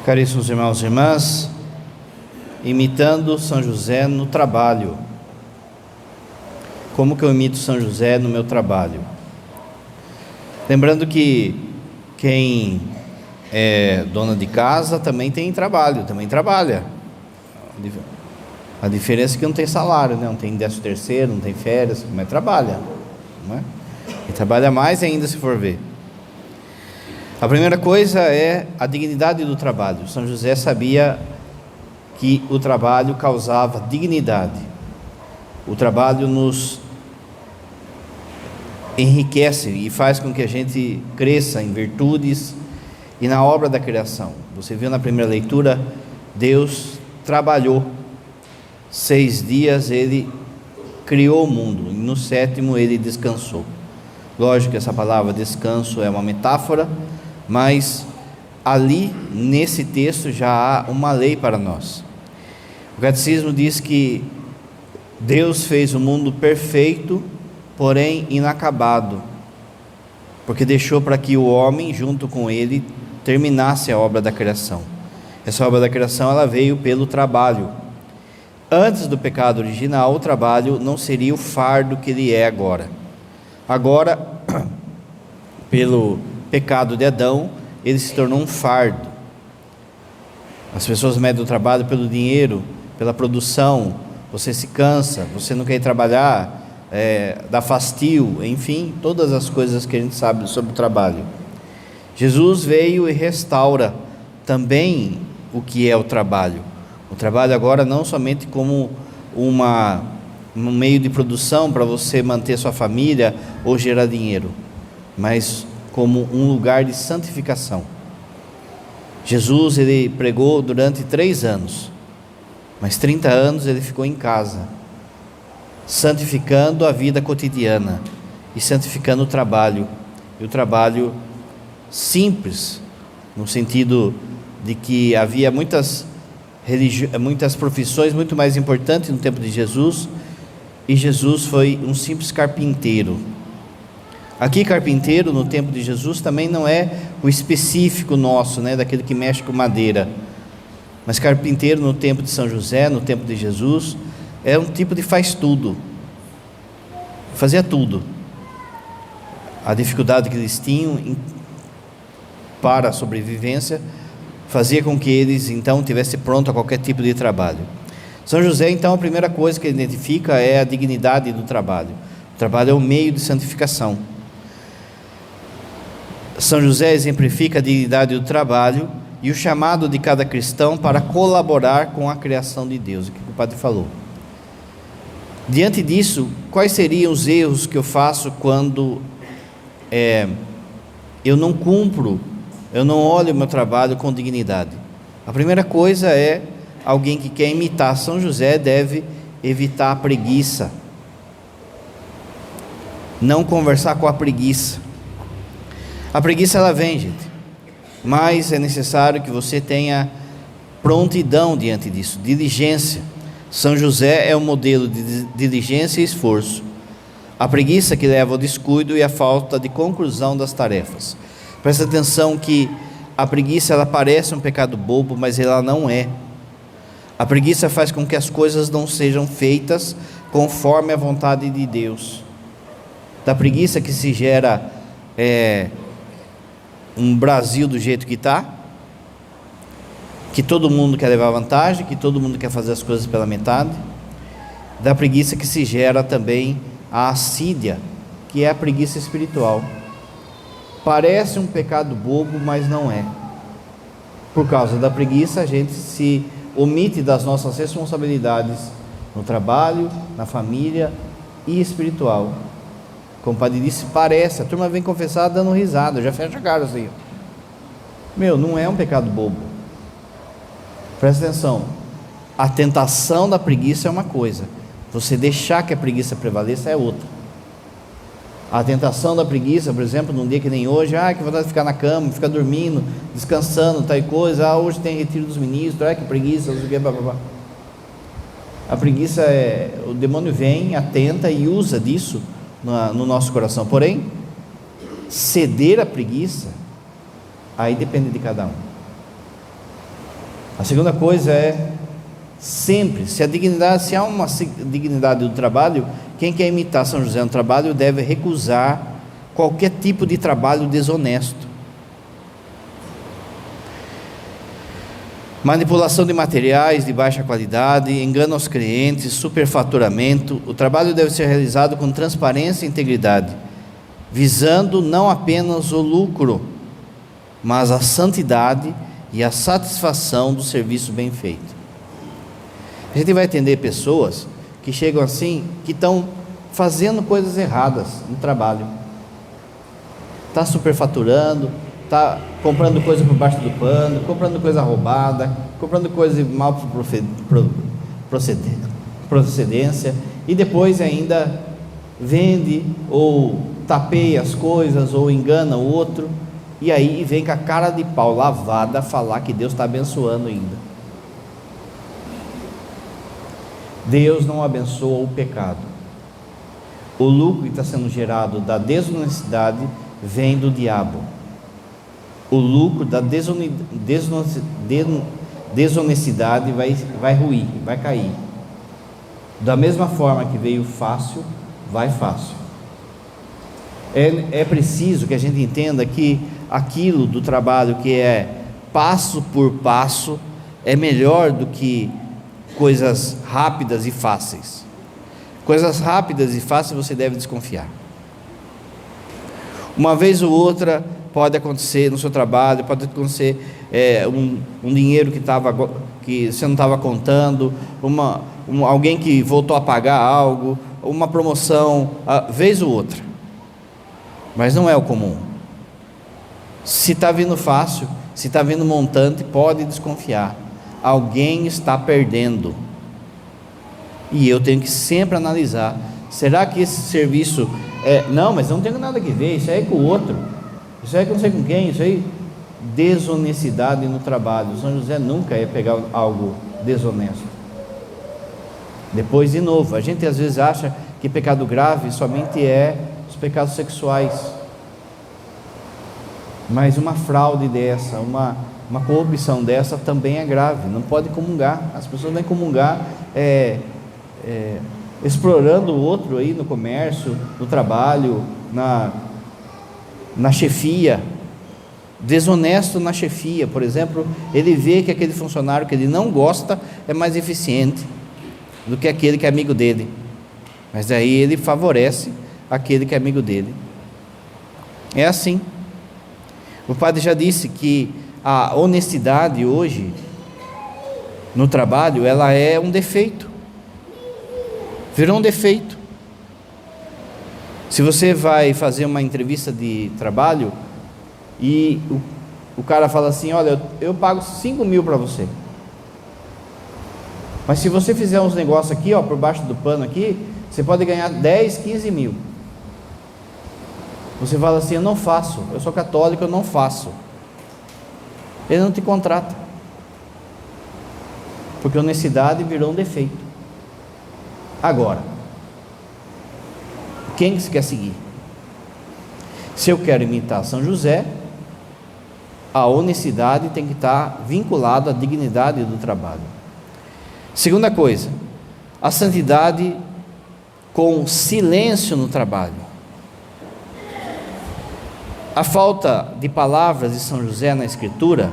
Caríssimos irmãos e irmãs, imitando São José no trabalho. Como que eu imito São José no meu trabalho? Lembrando que quem é dona de casa também tem trabalho, também trabalha. A diferença é que não tem salário, né? Não tem 13º, não tem férias, mas trabalha, não é? E trabalha mais ainda, se for ver. A primeira coisa é a dignidade do trabalho. São José sabia que o trabalho causava dignidade. O trabalho nos enriquece e faz com que a gente cresça em virtudes e na obra da criação. Você viu na primeira leitura, Deus trabalhou. 6 dias ele criou o mundo, e no 7º ele descansou. Lógico que essa palavra descanso é uma metáfora, mas ali nesse texto já há uma lei para nós. O catecismo diz que Deus fez o mundo perfeito, porém inacabado, porque deixou para que o homem, junto com ele, terminasse a obra da criação. Essa obra da criação ela veio pelo trabalho. Antes do pecado original, o trabalho não seria o fardo que ele é agora. Agora, pelo pecado de Adão, ele se tornou um fardo. As pessoas medem o trabalho pelo dinheiro, pela produção. Você se cansa, você não quer ir trabalhar, dá fastio, enfim, todas as coisas que a gente sabe sobre o trabalho. Jesus veio e restaura também o que é o trabalho. O trabalho agora não somente como um meio de produção para você manter sua família ou gerar dinheiro, mas como um lugar de santificação. Jesus, ele pregou durante 3 anos, mas 30 anos ele ficou em casa, santificando a vida cotidiana e santificando o trabalho, e o trabalho simples, no sentido de que havia muitas profissões muito mais importantes no tempo de Jesus, e Jesus foi um simples carpinteiro. Aqui carpinteiro no tempo de Jesus também não é o específico nosso, né, daquele que mexe com madeira, mas carpinteiro no tempo de São José, no tempo de Jesus, é um tipo de faz tudo, fazia tudo. A dificuldade que eles tinham para a sobrevivência fazia com que eles então tivessem pronto a qualquer tipo de trabalho. São José, então, a primeira coisa que ele identifica é a dignidade do trabalho. O trabalho é um meio de santificação. São José exemplifica a dignidade do trabalho e o chamado de cada cristão para colaborar com a criação de Deus, o que o padre falou. Diante disso, quais seriam os erros que eu faço quando eu não cumpro, eu não olho o meu trabalho com dignidade? A primeira coisa é, alguém que quer imitar São José deve evitar a preguiça, não conversar com a preguiça. A preguiça ela vem, gente, mas é necessário que você tenha prontidão diante disso, diligência. São José é um modelo de diligência e esforço. A preguiça que leva ao descuido e à falta de conclusão das tarefas. Presta atenção que a preguiça ela parece um pecado bobo, mas ela não é. A preguiça faz com que as coisas não sejam feitas conforme a vontade de Deus. Da preguiça que se gera um Brasil do jeito que está, que todo mundo quer levar vantagem, que todo mundo quer fazer as coisas pela metade. Da preguiça que se gera também a assídia, que é a preguiça espiritual. Parece um pecado bobo, mas não é. Por causa da preguiça, a gente se omite das nossas responsabilidades no trabalho, na família e espiritual. Como o padre disse, parece, a turma vem confessar dando risada, já fecha a cara assim. Não é um pecado bobo. Presta atenção, a tentação da preguiça é uma coisa, você deixar que a preguiça prevaleça é outra. A tentação da preguiça, por exemplo, num dia que nem hoje, que vontade de ficar na cama, ficar dormindo, descansando, tal coisa, hoje tem retiro dos ministros, que preguiça, não sei o que, blá, blá, blá. A preguiça o demônio vem, atenta e usa disso no nosso coração. Porém, ceder à preguiça, aí depende de cada um. A segunda coisa é sempre, se há uma dignidade do trabalho, quem quer imitar São José no trabalho deve recusar qualquer tipo de trabalho desonesto. Manipulação de materiais de baixa qualidade, engano aos clientes, superfaturamento. O trabalho deve ser realizado com transparência e integridade, visando não apenas o lucro, mas a santidade e a satisfação do serviço bem feito. A gente vai atender pessoas que chegam assim, que estão fazendo coisas erradas no trabalho. Está superfaturando, está comprando coisa por baixo do pano, comprando coisa roubada, comprando coisa de mal procedência, e depois ainda vende ou tapeia as coisas ou engana o outro, e aí vem com a cara de pau lavada falar que Deus está abençoando ainda. Deus não abençoa o pecado. O lucro que está sendo gerado da desonestidade vem do diabo. O lucro da desonestidade vai ruir, vai cair. Da mesma forma que veio fácil, vai fácil. É preciso que a gente entenda que aquilo do trabalho que é passo por passo é melhor do que coisas rápidas e fáceis. Coisas rápidas e fáceis você deve desconfiar. Uma vez ou outra pode acontecer no seu trabalho, pode acontecer um dinheiro que você não estava contando, alguém que voltou a pagar algo, uma promoção, vez ou outra, mas não é o comum. Se está vindo fácil, se está vindo montante, pode desconfiar, alguém está perdendo, e eu tenho que sempre analisar, será que esse serviço não, mas não tem nada que ver, isso aí é com o outro, isso aí é com não sei com quem, isso aí, desonestidade no trabalho. São José nunca ia pegar algo desonesto. Depois, de novo, a gente às vezes acha que pecado grave somente é os pecados sexuais, mas uma fraude dessa, uma corrupção dessa também é grave, não pode comungar. As pessoas vêm comungar explorando o outro aí no comércio, no trabalho, na chefia, desonesto na chefia. Por exemplo, ele vê que aquele funcionário que ele não gosta é mais eficiente do que aquele que é amigo dele, mas aí ele favorece aquele que é amigo dele. É assim. O padre já disse que a honestidade hoje no trabalho, ela é um defeito, virou um defeito. Se você vai fazer uma entrevista de trabalho e o cara fala assim, olha, eu pago 5 mil para você, mas se você fizer uns negócios aqui, por baixo do pano aqui, você pode ganhar 10, 15 mil. Você fala assim, eu não faço, eu sou católico, eu não faço. Ele não te contrata, porque a honestidade virou um defeito. Agora, quem você quer seguir? Se eu quero imitar São José, a honestidade tem que estar vinculada à dignidade do trabalho. Segunda coisa, a santidade com silêncio no trabalho. A falta de palavras de São José na Escritura,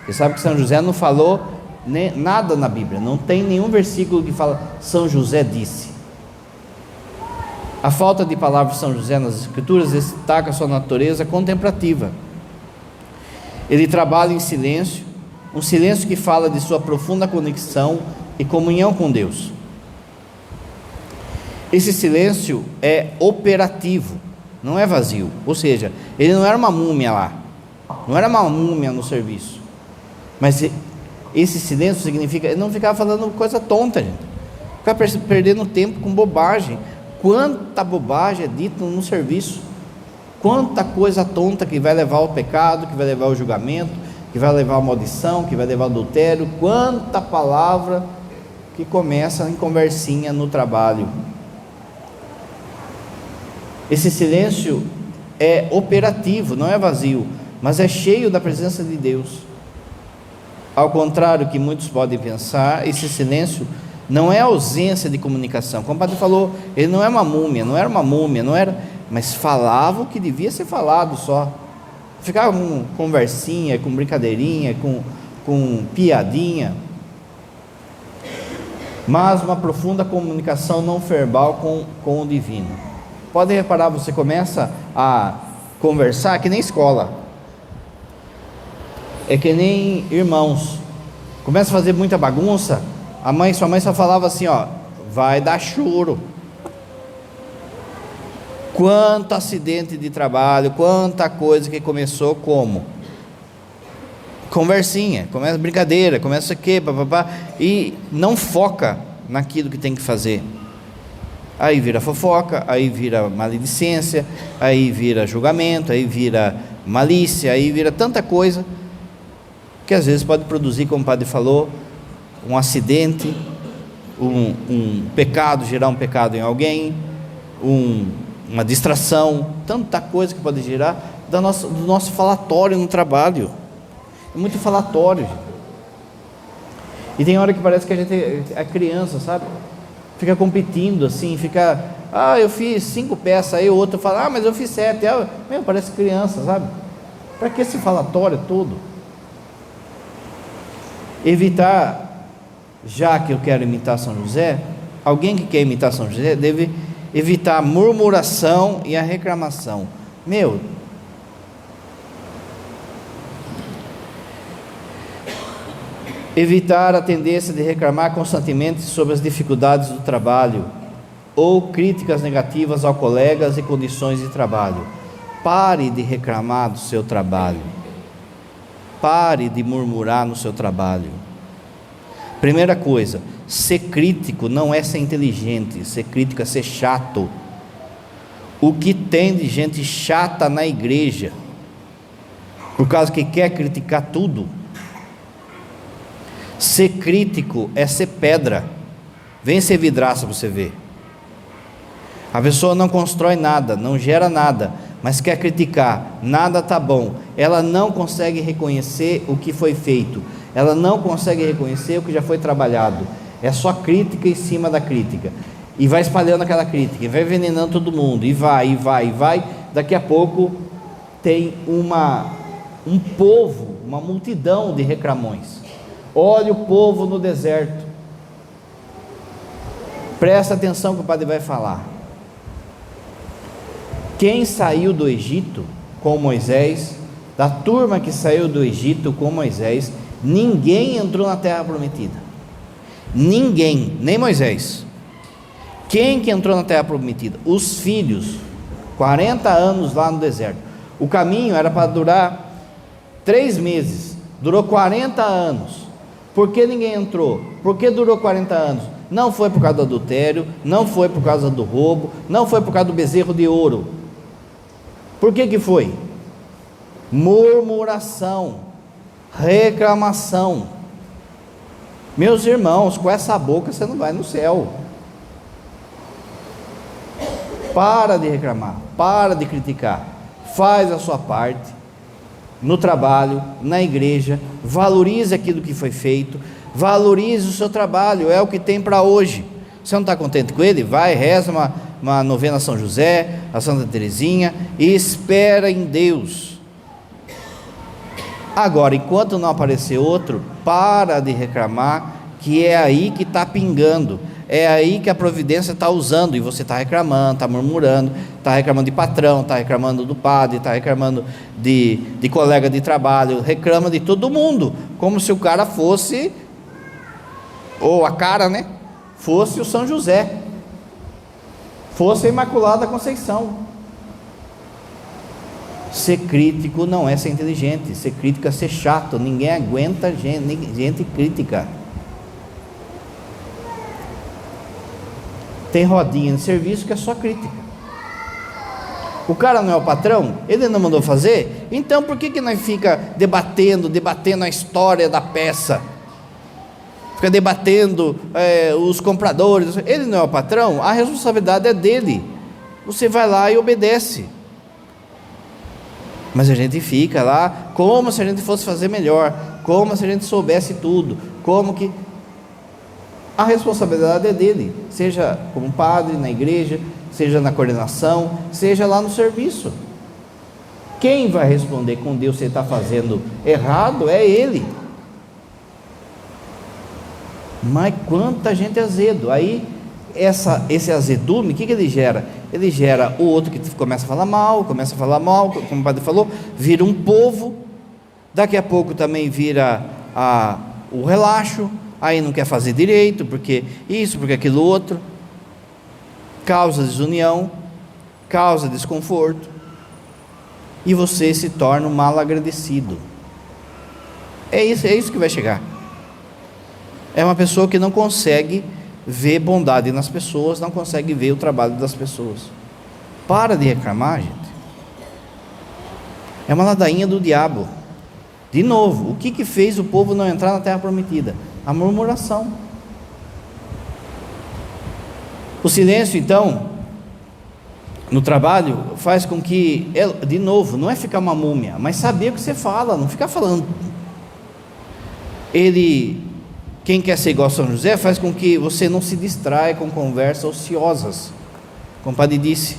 você sabe que São José não falou nada na Bíblia, não tem nenhum versículo que fala São José disse. A falta de palavras de São José nas Escrituras destaca a sua natureza contemplativa. Ele trabalha em silêncio, um silêncio que fala de sua profunda conexão e comunhão com Deus. Esse silêncio é operativo, não é vazio, ou seja, ele não era uma múmia lá, não era uma múmia no serviço, mas esse silêncio significa, ele não ficava falando coisa tonta, gente, ficava perdendo tempo com bobagem. Quanta bobagem é dita no serviço, quanta coisa tonta que vai levar ao pecado, que vai levar ao julgamento, que vai levar à maldição, que vai levar ao adultério, quanta palavra que começa em conversinha no trabalho. Esse silêncio é operativo, não é vazio, mas é cheio da presença de Deus. Ao contrário do que muitos podem pensar, esse silêncio não é ausência de comunicação. Como o padre falou, ele não é uma múmia, não era uma múmia, não era, mas falava o que devia ser falado só. Ficava com conversinha, com brincadeirinha, com piadinha, mas uma profunda comunicação não verbal com o divino. Pode reparar, você começa a conversar que nem escola, é que nem irmãos, começa a fazer muita bagunça, sua mãe só falava assim, ó, vai dar choro. Quanto acidente de trabalho, quanta coisa que começou como? Conversinha, começa brincadeira, começa o quê, papapá, e não foca naquilo que tem que fazer. Aí vira fofoca, aí vira maledicência, aí vira julgamento, aí vira malícia, aí vira tanta coisa, que às vezes pode produzir, como o padre falou, um acidente, um pecado, gerar um pecado em alguém, uma distração, tanta coisa que pode gerar do nosso falatório no trabalho. É muito falatório, gente. E tem hora que parece que a gente é criança, sabe? Fica competindo assim, eu fiz 5 peças, aí o outro fala, mas eu fiz 7, parece criança, sabe? Para que esse falatório todo? Evitar, já que eu quero imitar São José, alguém que quer imitar São José deve evitar a murmuração e a reclamação. Evitar a tendência de reclamar constantemente sobre as dificuldades do trabalho ou críticas negativas aos colegas e condições de trabalho. Pare de reclamar do seu trabalho. Pare de murmurar no seu trabalho. Primeira coisa, ser crítico não é ser inteligente, ser crítico é ser chato. O que tem de gente chata na igreja, por causa que quer criticar tudo. Ser crítico é ser pedra. Vem ser vidraça para você ver. A pessoa não constrói nada, não gera nada, mas quer criticar, nada está bom. Ela não consegue reconhecer o que foi feito, ela não consegue reconhecer o que já foi trabalhado. É só crítica em cima da crítica, e vai espalhando aquela crítica, e vai envenenando todo mundo, e vai. Daqui a pouco tem um povo, uma multidão de reclamões. Olha o povo no deserto. Presta atenção que o padre vai falar. Quem saiu do Egito com Moisés, da turma que saiu do Egito com Moisés, ninguém entrou na terra prometida. Ninguém, nem Moisés. Quem que entrou na terra prometida? Os filhos, 40 anos lá no deserto. O caminho era para durar 3 meses, durou 40 anos. Por que ninguém entrou? Por que durou 40 anos? Não foi por causa do adultério, não foi por causa do roubo, não foi por causa do bezerro de ouro. Por que foi? Murmuração, reclamação. Meus irmãos, com essa boca você não vai no céu. Para de reclamar, para de criticar, faz a sua parte. No trabalho, na igreja, valorize aquilo que foi feito, valorize o seu trabalho, é o que tem para hoje. Você não está contente com ele? Vai, reza uma novena a São José, a Santa Teresinha, e espera em Deus. Agora, enquanto não aparecer outro, para de reclamar, que é aí que está pingando, é aí que a providência está usando, e você está reclamando, está murmurando, está reclamando de patrão, está reclamando do padre, está reclamando de colega de trabalho, reclama de todo mundo, como se o cara fosse, ou a cara, né, fosse o São José, fosse a Imaculada Conceição. Ser crítico não é ser inteligente, ser crítico é ser chato, ninguém aguenta gente crítica. Tem rodinha de serviço que é só crítica. O cara não é o patrão, ele não mandou fazer, então por que nós fica debatendo a história da peça? Fica debatendo os compradores. Ele não é o patrão, a responsabilidade é dele. Você vai lá e obedece. Mas a gente fica lá como se a gente fosse fazer melhor. como se a gente soubesse tudo, como que... A responsabilidade é dele, seja como padre na igreja, seja na coordenação, seja lá no serviço. Quem vai responder com Deus se ele está fazendo errado é ele. Mas quanta gente azedo. Aí esse azedume, o que ele gera? Ele gera o outro que começa a falar mal, como o padre falou, vira um povo. Daqui a pouco também vira o relaxo, aí não quer fazer direito, porque isso, porque aquilo outro, causa desunião, causa desconforto, e você se torna um mal agradecido. É isso que vai chegar. É uma pessoa que não consegue ver bondade nas pessoas, não consegue ver o trabalho das pessoas. Para de reclamar, gente. É uma ladainha do diabo. De novo, o que fez o povo não entrar na terra prometida? A murmuração. O silêncio, então, no trabalho, faz com que, de novo, não é ficar uma múmia, mas saber o que você fala, não ficar falando. Quem quer ser igual a São José, faz com que você não se distraia com conversas ociosas, como o padre disse.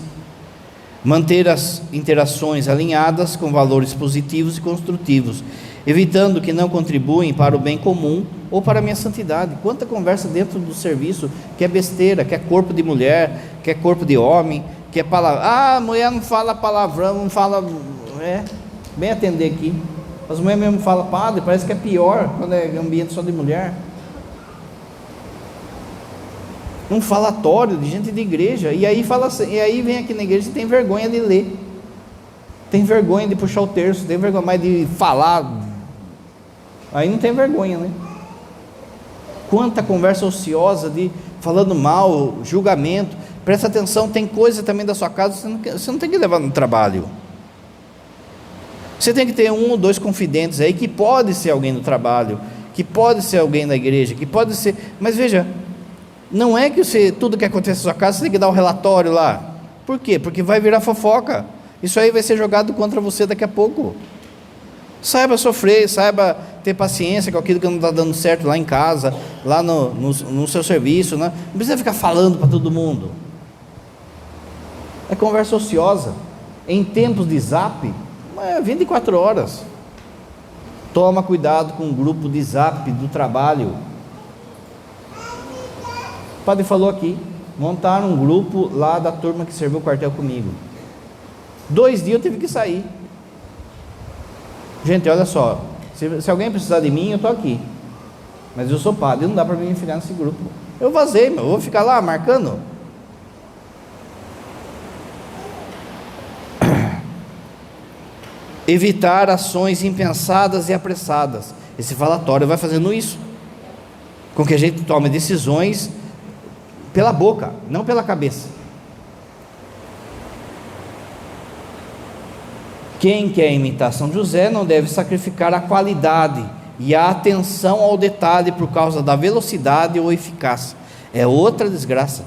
Manter as interações alinhadas com valores positivos e construtivos, evitando que não contribuem para o bem comum ou para a minha santidade. Quanta conversa dentro do serviço que é besteira, que é corpo de mulher, que é corpo de homem, que é palavra. A mulher não fala palavrão, não fala. Bem atender aqui. As mulheres mesmo falam, padre, parece que é pior quando é ambiente só de mulher. Um falatório de gente de igreja, e aí fala assim, e aí vem aqui na igreja e tem vergonha de ler, tem vergonha de puxar o terço, tem vergonha mais de falar, aí não tem vergonha, né? Quanta conversa ociosa de falando mal, julgamento. Presta atenção, tem coisa também da sua casa, você não tem que levar no trabalho. Você tem que ter 1 ou 2 confidentes aí, que pode ser alguém do trabalho, que pode ser alguém da igreja, que pode ser, mas veja, não é que tudo que acontece na sua casa, você tem que dar um relatório lá. Por quê? Porque vai virar fofoca. Isso aí vai ser jogado contra você daqui a pouco. Saiba sofrer, saiba ter paciência com aquilo que não está dando certo lá em casa, lá no seu serviço, né? Não precisa ficar falando para todo mundo. É conversa ociosa. Em tempos de zap, 24 horas. Toma cuidado com o grupo de zap do trabalho. O padre falou aqui, montaram um grupo lá da turma que serviu o quartel comigo. 2 dias eu tive que sair. Gente, olha só, se alguém precisar de mim, eu estou aqui, mas eu sou padre, não dá para me enfiar nesse grupo. Eu vazei, eu vou ficar lá marcando. Evitar ações impensadas e apressadas. Esse falatório vai fazendo isso, com que a gente tome decisões pela boca, não pela cabeça. Quem quer imitar São José não deve sacrificar a qualidade e a atenção ao detalhe por causa da velocidade ou eficácia. É outra desgraça,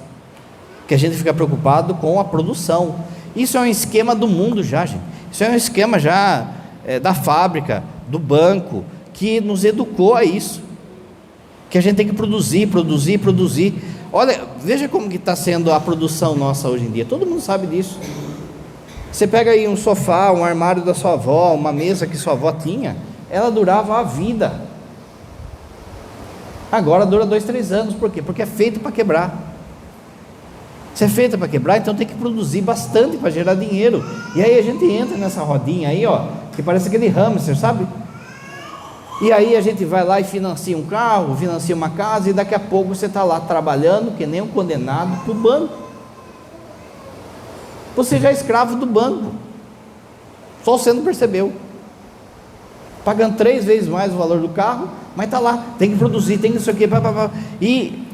que a gente fica preocupado com a produção. Isso é um esquema do mundo já, gente. Isso é um esquema já da fábrica, do banco, que nos educou a isso, que a gente tem que produzir. Olha, veja como que está sendo a produção nossa hoje em dia, todo mundo sabe disso. Você pega aí um sofá, um armário da sua avó, uma mesa que sua avó tinha, ela durava a vida. Agora dura 2, 3 anos, por quê? Porque é feito para quebrar. Se é feito para quebrar, então tem que produzir bastante para gerar dinheiro. E aí a gente entra nessa rodinha aí, ó, que parece aquele hamster, sabe? E aí a gente vai lá e financia um carro, financia uma casa, e daqui a pouco você está lá trabalhando que nem um condenado para o banco. Você já é escravo do banco, só você não percebeu, pagando 3 vezes mais o valor do carro, mas está lá, tem que produzir, tem que isso aqui, e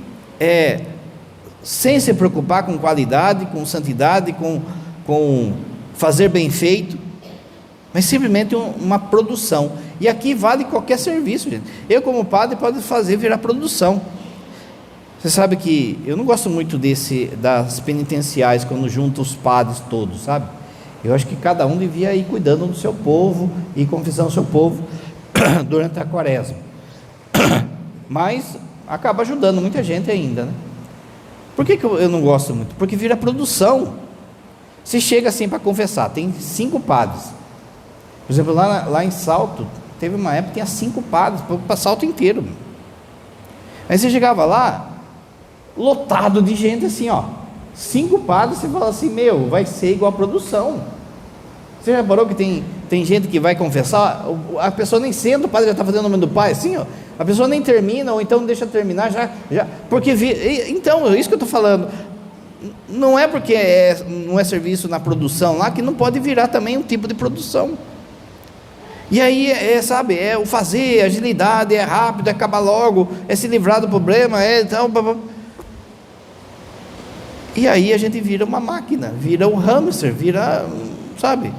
sem se preocupar com qualidade, com santidade, com fazer bem feito, mas simplesmente uma produção. E aqui vale qualquer serviço, gente. Eu, como padre, posso fazer virar produção. Você sabe que eu não gosto muito das penitenciais, quando junta os padres todos, sabe? Eu acho que cada um devia ir cuidando do seu povo, e confessando o seu povo. durante a quaresma. Mas acaba ajudando muita gente ainda, né? Por que eu não gosto muito? Porque vira produção. Você chega assim para confessar, tem 5 padres. Por exemplo, lá em Salto, teve uma época que tinha 5 padres para Salto inteiro. Aí você chegava lá, lotado de gente assim, ó. 5 padres, você fala assim, meu, vai ser igual a produção. Você já reparou que tem gente que vai confessar, a pessoa nem senta, o padre já está fazendo o nome do Pai, assim, ó. A pessoa nem termina, ou então deixa terminar, já porque, então, é isso que eu estou falando. Não é porque não é serviço na produção lá, que não pode virar também um tipo de produção. E aí, sabe, é o fazer, agilidade, é rápido, é acabar logo, é se livrar do problema, então... E aí a gente vira uma máquina, vira um hamster, vira, sabe?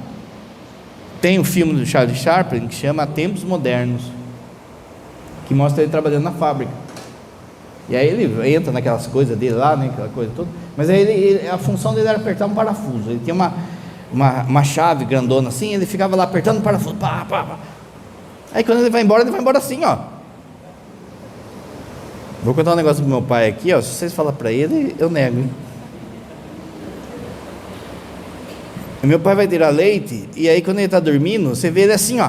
Tem um filme do Charlie Chaplin que chama Tempos Modernos, que mostra ele trabalhando na fábrica. E aí ele entra naquelas coisas dele lá, né, aquela coisa toda. Mas aí a função dele era apertar um parafuso. Ele tinha uma chave grandona assim, ele ficava lá apertando o parafuso, pá, pá, pá. Aí quando ele vai embora assim, ó. Vou contar um negócio do meu pai aqui, ó. Se vocês falar para ele, eu nego, hein? Meu pai vai tirar leite, e aí quando ele está dormindo, você vê ele assim, ó.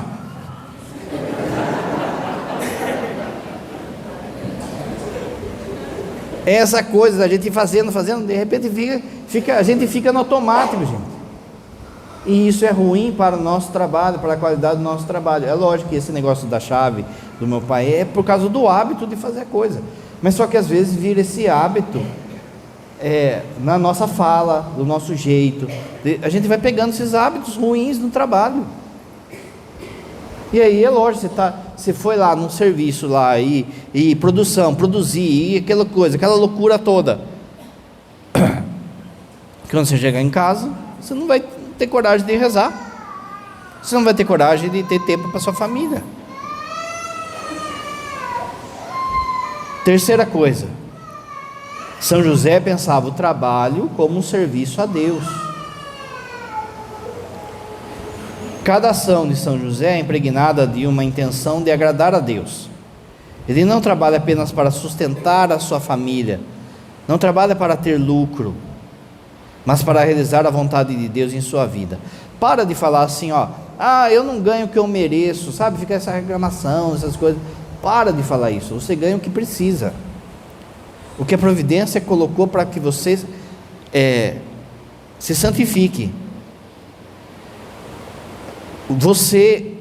É essa coisa da gente ir fazendo, de repente a gente fica no automático, gente. E isso é ruim para o nosso trabalho, para a qualidade do nosso trabalho. É lógico que esse negócio da chave do meu pai é por causa do hábito de fazer a coisa. Mas só que às vezes vira esse hábito na nossa fala, do nosso jeito. A gente vai pegando esses hábitos ruins no trabalho. E aí é lógico, você foi lá num serviço lá e produzir, e aquela coisa, aquela loucura toda. Quando você chegar em casa, você não vai ter coragem de rezar. Você não vai ter coragem de ter tempo para sua família. Terceira coisa, São José pensava o trabalho como um serviço a Deus. Cada ação de São José é impregnada de uma intenção de agradar a Deus. Ele não trabalha apenas para sustentar a sua família, não trabalha para ter lucro, mas para realizar a vontade de Deus em sua vida. Para de falar assim, ó, eu não ganho o que eu mereço, sabe? Fica essa reclamação, essas coisas. Para de falar isso, você ganha o que precisa. O que a providência colocou para que você se santifique. Você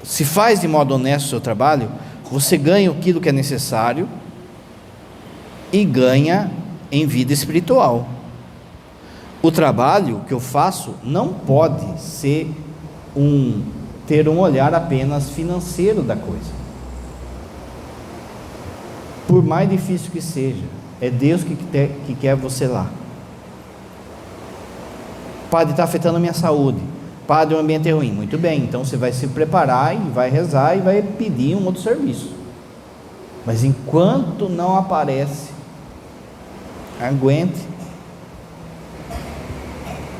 se faz de modo honesto o seu trabalho, você ganha aquilo que é necessário e ganha em vida espiritual. O trabalho que eu faço não pode ter um olhar apenas financeiro da coisa. Por mais difícil que seja, é Deus que quer você lá. Padre, está afetando a minha saúde. Padre, o ambiente é ruim. Muito bem, então você vai se preparar e vai rezar e vai pedir um outro serviço. Mas enquanto não aparece, aguente.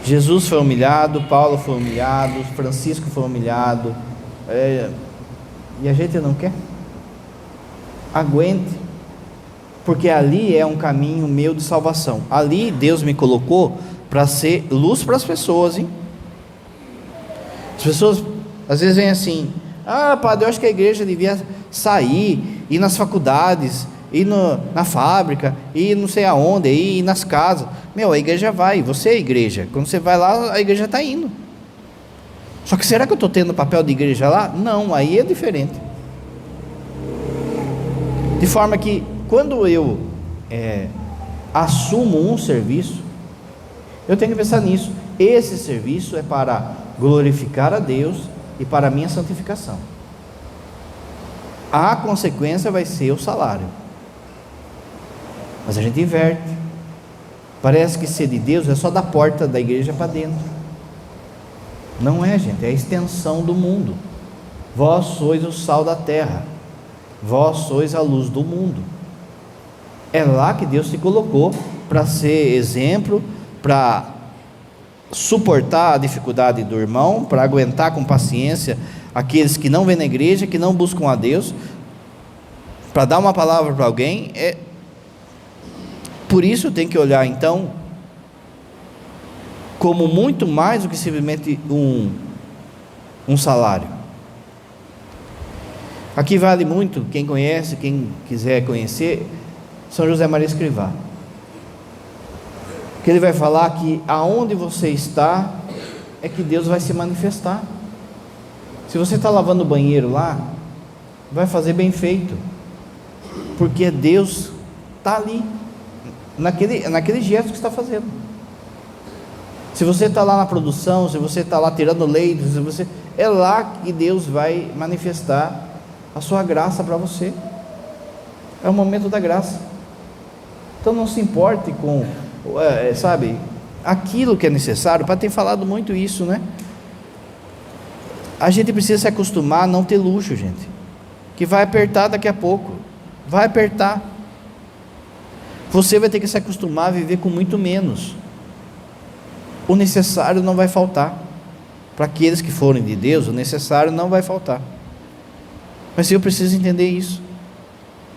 Jesus foi humilhado, Paulo foi humilhado, Francisco foi humilhado, e a gente não quer. Aguente, porque ali é um caminho meu de salvação. Ali Deus me colocou para ser luz para as pessoas, hein? As pessoas às vezes vêm assim, padre, eu acho que a igreja devia sair, ir nas faculdades, ir na fábrica, ir não sei aonde, ir nas casas. A igreja vai, você é a igreja. Quando você vai lá, a igreja está indo. Só que será que eu estou tendo papel de igreja lá? Não, aí é diferente. De forma que quando eu assumo um serviço, eu tenho que pensar nisso. Esse serviço é para glorificar a Deus e para a minha santificação. A consequência vai ser o salário. Mas a gente inverte. Parece que ser de Deus é só da porta da igreja para dentro. Não é, gente, é a extensão do mundo. Vós sois o sal da terra, vós sois a luz do mundo. É lá que Deus te colocou para ser exemplo, para suportar a dificuldade do irmão, para aguentar com paciência aqueles que não vêm na igreja, que não buscam a Deus, para dar uma palavra para alguém. Por isso tem que olhar então como muito mais do que simplesmente um salário. Aqui vale muito, quem conhece, quem quiser conhecer, São José Maria Escrivá, que ele vai falar que aonde você está é que Deus vai se manifestar. Se você está lavando o banheiro lá, vai fazer bem feito, porque Deus está ali, naquele gesto que você está fazendo. Se você está lá na produção, se você está lá tirando leite, é lá que Deus vai manifestar a sua graça para você. É o momento da graça. Então não se importe com, aquilo que é necessário. Para ter falado muito isso, né? A gente precisa se acostumar a não ter luxo, gente, que vai apertar daqui a pouco, vai apertar. Você vai ter que se acostumar a viver com muito menos. O necessário não vai faltar. Para aqueles que forem de Deus, o necessário não vai faltar. Mas eu preciso entender isso,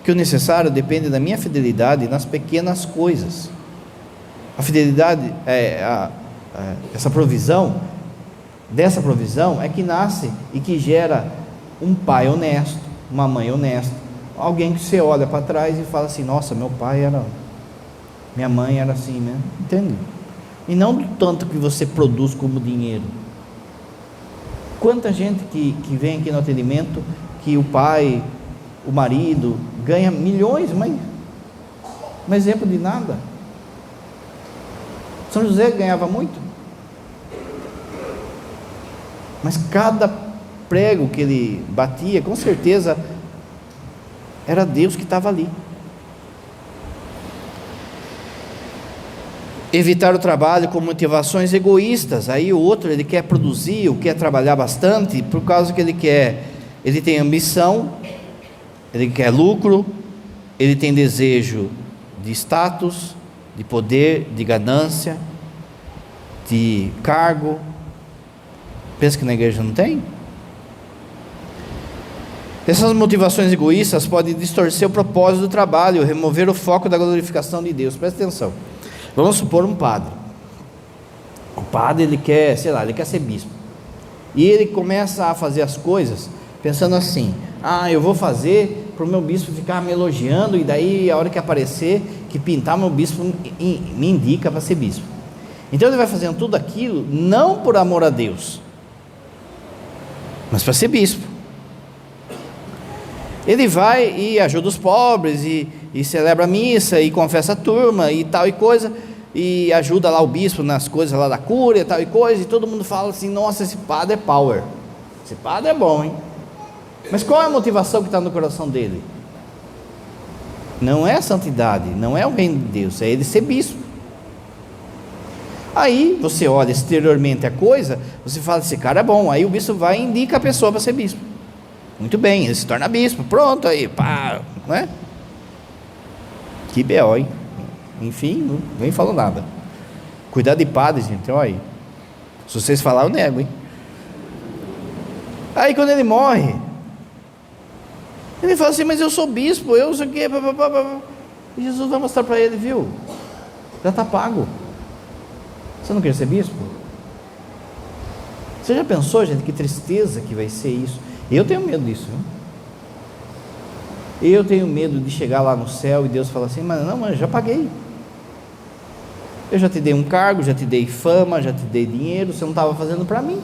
que o necessário depende da minha fidelidade nas pequenas coisas. A fidelidade, essa provisão, dessa provisão é que nasce e que gera um pai honesto, uma mãe honesta, alguém que você olha para trás e fala assim: nossa, meu pai era, minha mãe era assim, né? Entende? E não do tanto que você produz como dinheiro. Quanta gente que vem aqui no atendimento, que o pai, o marido, ganha milhões, mas um exemplo de nada. São José ganhava muito, mas cada prego que ele batia, com certeza, era Deus que estava ali. Evitar o trabalho com motivações egoístas. Aí o outro, ele quer produzir, ou quer trabalhar bastante, por causa que ele tem ambição, ele quer lucro, ele tem desejo de status, de poder, de ganância, de cargo. Pensa que na igreja não tem? Essas motivações egoístas podem distorcer o propósito do trabalho, remover o foco da glorificação de Deus. Presta atenção. Vamos supor um padre. O padre, ele quer ser bispo. E ele começa a fazer as coisas pensando assim: eu vou fazer para o meu bispo ficar me elogiando, e daí a hora que aparecer, que pintar, meu bispo me indica para ser bispo. Então ele vai fazendo tudo aquilo, não por amor a Deus, mas para ser bispo. Ele vai e ajuda os pobres, e celebra a missa, e confessa a turma, e tal e coisa, e ajuda lá o bispo nas coisas lá da cura, e tal e coisa, e todo mundo fala assim: nossa, esse padre é power, esse padre é bom, hein? Mas qual é a motivação que está no coração dele? Não é a santidade, não é o reino de Deus, é ele ser bispo. Aí você olha exteriormente a coisa, você fala: esse cara é bom. Aí o bispo vai e indica a pessoa para ser bispo. Muito bem, ele se torna bispo, pronto, aí, pá, não é? Que B.O., hein? Enfim, não nem falo nada. Cuidado de padres, gente, olha aí. Se vocês falarem, eu nego, hein? Aí quando ele morre, ele fala assim: mas eu sou bispo, eu sei o quê, e Jesus vai mostrar para ele: viu, já está pago. Você não quer ser bispo? Você já pensou, gente, que tristeza que vai ser isso? Eu tenho medo disso, viu? Eu tenho medo de chegar lá no céu e Deus falar assim: mas eu já paguei. Eu já te dei um cargo, já te dei fama, já te dei dinheiro, você não estava fazendo para mim.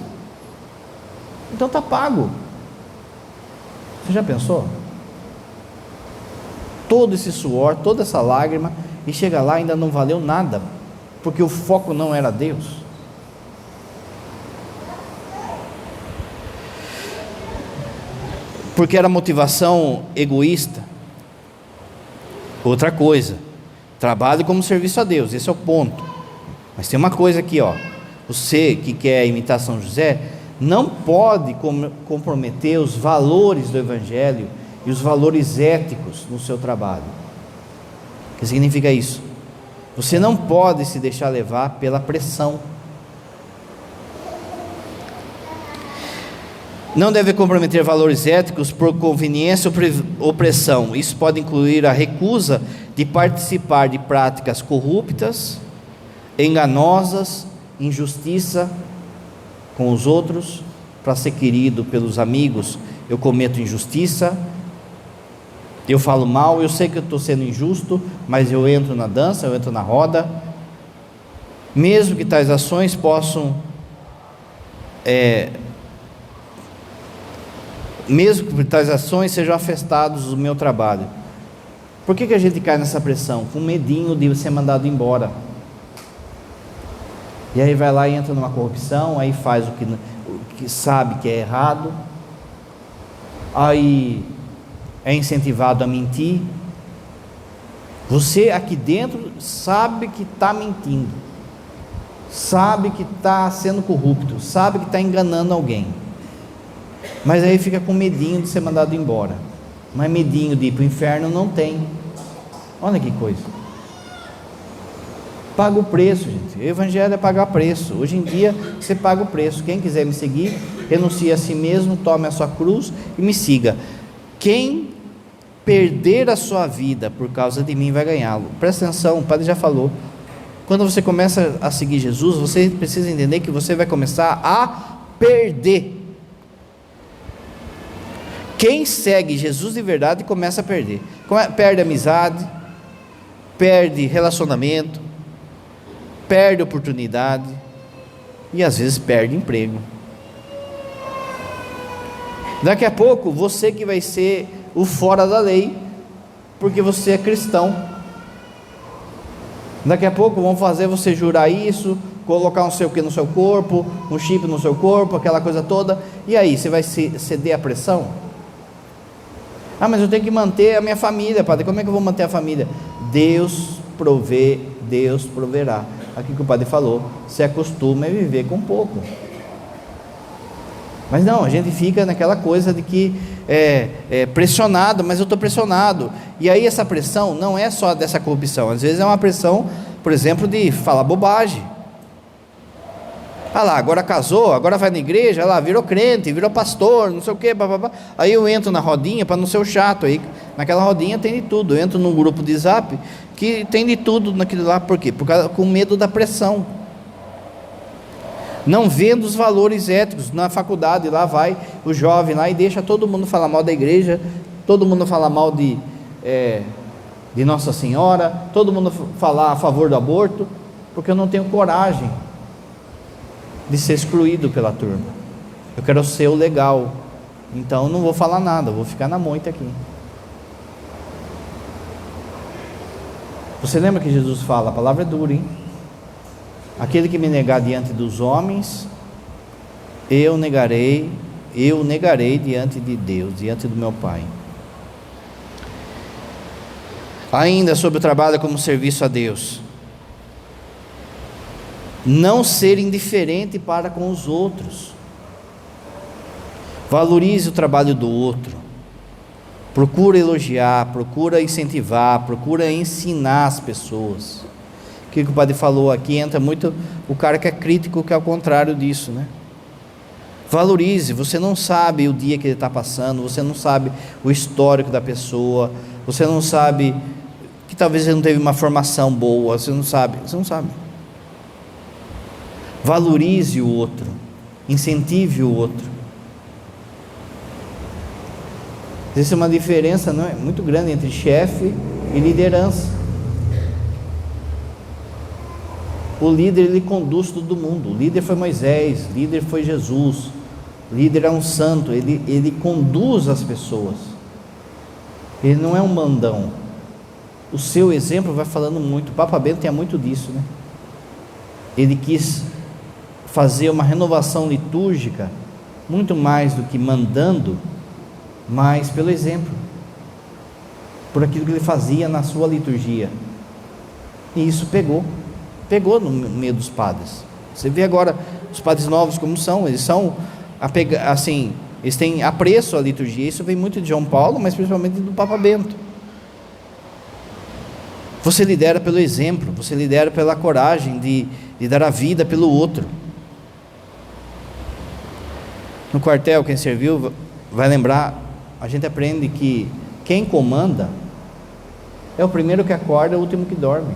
Então está pago. Você já pensou? Todo esse suor, toda essa lágrima, e chega lá e ainda não valeu nada, porque o foco não era Deus. Porque era motivação egoísta. Outra coisa, trabalho como serviço a Deus, esse é o ponto. Mas tem uma coisa aqui, você que quer imitar São José, não pode comprometer os valores do Evangelho e os valores éticos no seu trabalho. O que significa isso? Você não pode se deixar levar pela pressão. Não deve comprometer valores éticos por conveniência ou pressão. Isso pode incluir a recusa de participar de práticas corruptas, enganosas, injustiça com os outros, para ser querido pelos amigos. Eu cometo injustiça, eu falo mal, eu sei que eu estou sendo injusto, mas eu entro na dança, eu entro na roda, mesmo que tais ações possam mesmo que tais ações sejam afetadas do meu trabalho. Por que a gente cai nessa pressão? Com medinho de ser mandado embora. E aí vai lá e entra numa corrupção, aí faz o que sabe que é errado, aí é incentivado a mentir. Você aqui dentro sabe que está mentindo, sabe que está sendo corrupto, sabe que está enganando alguém, mas aí fica com medinho de ser mandado embora. Mas medinho de ir para o inferno não tem. Olha que coisa. Paga o preço, gente. O evangelho é pagar preço. Hoje em dia você paga o preço. Quem quiser me seguir, renuncie a si mesmo, tome a sua cruz e me siga. Quem perder a sua vida por causa de mim vai ganhá-lo. Presta atenção, o padre já falou. Quando você começa a seguir Jesus, você precisa entender que você vai começar a perder. Quem segue Jesus de verdade começa a perder. Perde amizade, perde relacionamento, perde oportunidade e às vezes perde emprego. Daqui a pouco você que vai ser o fora da lei, porque você é cristão. Daqui a pouco vão fazer você jurar isso, colocar não sei o que no seu corpo, um chip no seu corpo, aquela coisa toda. E aí, você vai ceder à pressão? Ah, mas eu tenho que manter a minha família, padre. Como é que eu vou manter a família? Deus provê, Deus proverá. Aqui que o padre falou, se acostuma a viver com pouco. Mas não, a gente fica naquela coisa de que pressionado, mas eu estou pressionado. E aí essa pressão não é só dessa corrupção, às vezes é uma pressão, por exemplo, de falar bobagem. Ah lá, agora casou, agora vai na igreja, lá, virou crente, virou pastor, não sei o que, bababá. Aí eu entro na rodinha para não ser o chato, aí naquela rodinha tem de tudo. Eu entro num grupo de zap que tem de tudo naquilo lá, por quê? Com medo da pressão. Não vendo os valores éticos. Na faculdade lá vai o jovem lá e deixa todo mundo falar mal da igreja, todo mundo falar mal de Nossa Senhora, todo mundo falar a favor do aborto, porque eu não tenho coragem de ser excluído pela turma. Eu quero ser o legal, então não vou falar nada, vou ficar na moita aqui. Você lembra que Jesus fala, a palavra é dura, hein? Aquele que me negar diante dos homens, eu negarei diante de Deus, diante do meu Pai. Ainda sobre o trabalho como serviço a Deus. Não ser indiferente para com os outros. Valorize o trabalho do outro. Procura elogiar, procura incentivar, procura ensinar as pessoas. O que o padre falou aqui, entra muito o cara que é crítico, que é o contrário disso, né? Valorize. Você não sabe o dia que ele está passando, você não sabe o histórico da pessoa, você não sabe que talvez ele não teve uma formação boa, você não sabe. Valorize o outro, incentive o outro. Existe uma diferença, não é, muito grande entre chefe e liderança. O líder, ele conduz todo mundo. O líder foi Moisés, o líder foi Jesus, o líder é um santo, ele conduz as pessoas. Ele não é um mandão. O seu exemplo vai falando muito. O Papa Bento tinha muito disso, né? Ele quis fazer uma renovação litúrgica, muito mais do que mandando, mas pelo exemplo, por aquilo que ele fazia na sua liturgia. E isso pegou no meio dos padres. Você vê agora os padres novos como são, eles são assim, eles têm apreço à liturgia. Isso vem muito de João Paulo, mas principalmente do Papa Bento. Você lidera pelo exemplo, você lidera pela coragem de dar a vida pelo outro. No quartel, quem serviu vai lembrar, a gente aprende que quem comanda é o primeiro que acorda, é o último que dorme.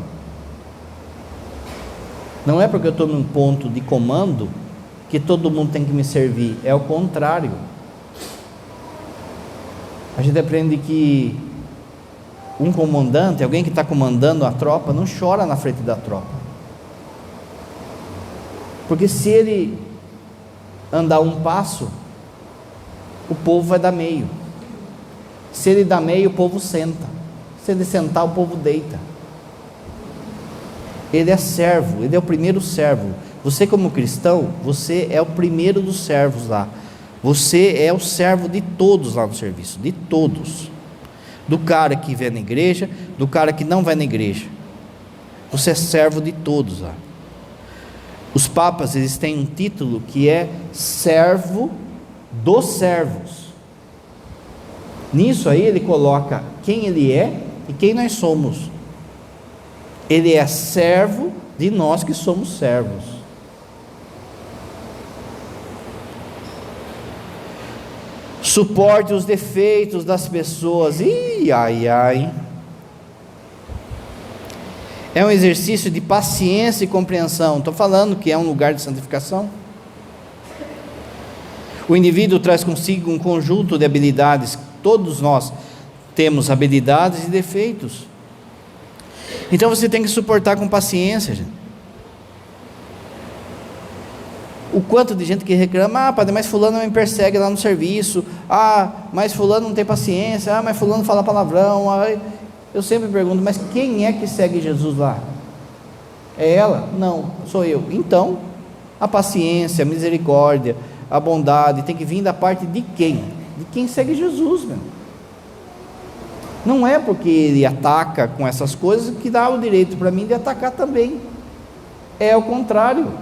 Não é porque eu estou num ponto de comando que todo mundo tem que me servir, é o contrário. A gente aprende que um comandante, alguém que está comandando a tropa, não chora na frente da tropa, porque se ele andar um passo, o povo vai dar meio. Se ele dá meio, o povo senta. Se ele sentar, o povo deita. Ele é servo, ele é o primeiro servo. Você, como cristão, você é o primeiro dos servos lá. Você é o servo de todos lá no serviço, de todos. Do cara que vem na igreja, do cara que não vai na igreja. Você é servo de todos lá. Os papas, eles têm um título que é servo dos servos. Nisso aí ele coloca quem ele é e quem nós somos. Ele é servo de nós que somos servos. Suporte os defeitos das pessoas. Ai. É um exercício de paciência e compreensão. Estou falando que é um lugar de santificação. O indivíduo traz consigo um conjunto de habilidades. Todos nós temos habilidades e defeitos. Então você tem que suportar com paciência, gente. O quanto de gente que reclama: padre, mas fulano me persegue lá no serviço, mas fulano não tem paciência, mas fulano fala palavrão. Eu sempre pergunto: mas quem é que segue Jesus lá? É ela? Não, sou eu. Então, a paciência, a misericórdia, a bondade tem que vir da parte de quem? De quem segue Jesus, meu. Não é porque ele ataca com essas coisas que dá o direito para mim de atacar também. É o contrário.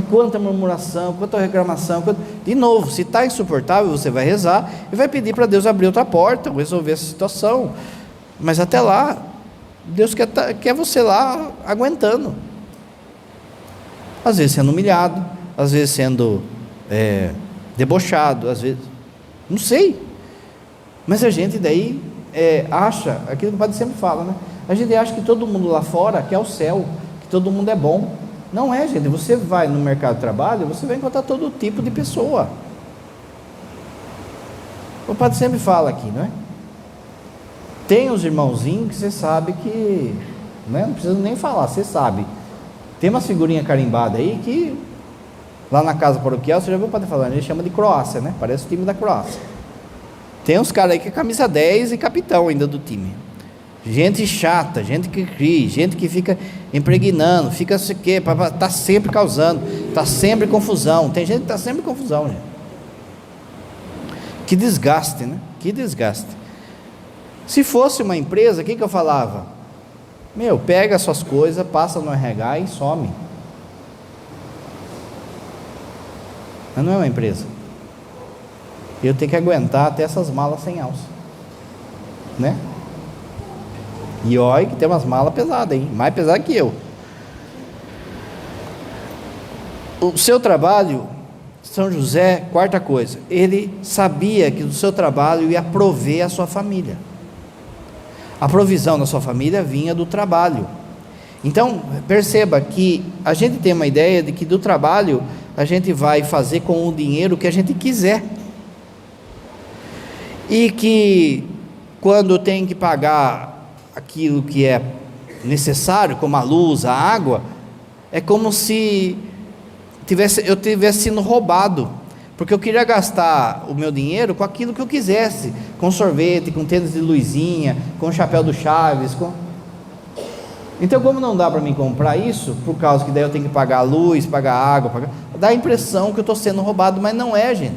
Quanta murmuração, quanta reclamação, de novo, se está insuportável, você vai rezar e vai pedir para Deus abrir outra porta, ou resolver essa situação, mas até lá, Deus quer você lá aguentando, às vezes sendo humilhado, às vezes sendo debochado, às vezes, não sei, mas a gente daí acha, aquilo que o padre sempre fala, né? A gente acha que todo mundo lá fora quer o céu, que todo mundo é bom. Não é, gente. Você vai no mercado de trabalho, você vai encontrar todo tipo de pessoa. O padre sempre fala aqui, não é? Tem os irmãozinhos que você sabe que, né? Não precisa nem falar, você sabe. Tem uma figurinha carimbada aí que, lá na casa paroquial, você já viu o padre falando, ele chama de Croácia, né? Parece o time da Croácia. Tem uns caras aí que é camisa 10 e capitão ainda do time. Gente chata, gente que cria, gente que fica impregnando, fica assim que está sempre causando, está sempre confusão. Tem gente que está sempre confusão, gente. Que desgaste, né? Que desgaste. Se fosse uma empresa, o que eu falava? Pega as suas coisas, passa no RH e some. Mas não é uma empresa. Eu tenho que aguentar até essas malas sem alça, né? E olha que tem umas malas pesadas, hein? Mais pesada que eu. O seu trabalho, São José, quarta coisa, ele sabia que do seu trabalho ia prover a sua família. A provisão da sua família vinha do trabalho. Então, perceba que a gente tem uma ideia de que do trabalho a gente vai fazer com o dinheiro que a gente quiser. E que quando tem que pagar aquilo que é necessário, como a luz, a água, é como se eu tivesse sido roubado, porque eu queria gastar o meu dinheiro com aquilo que eu quisesse, com sorvete, com tênis de luzinha, com o chapéu do Chaves, então como não dá para mim comprar isso, por causa que daí eu tenho que pagar a luz, pagar a água, dá a impressão que eu estou sendo roubado, mas não é, gente,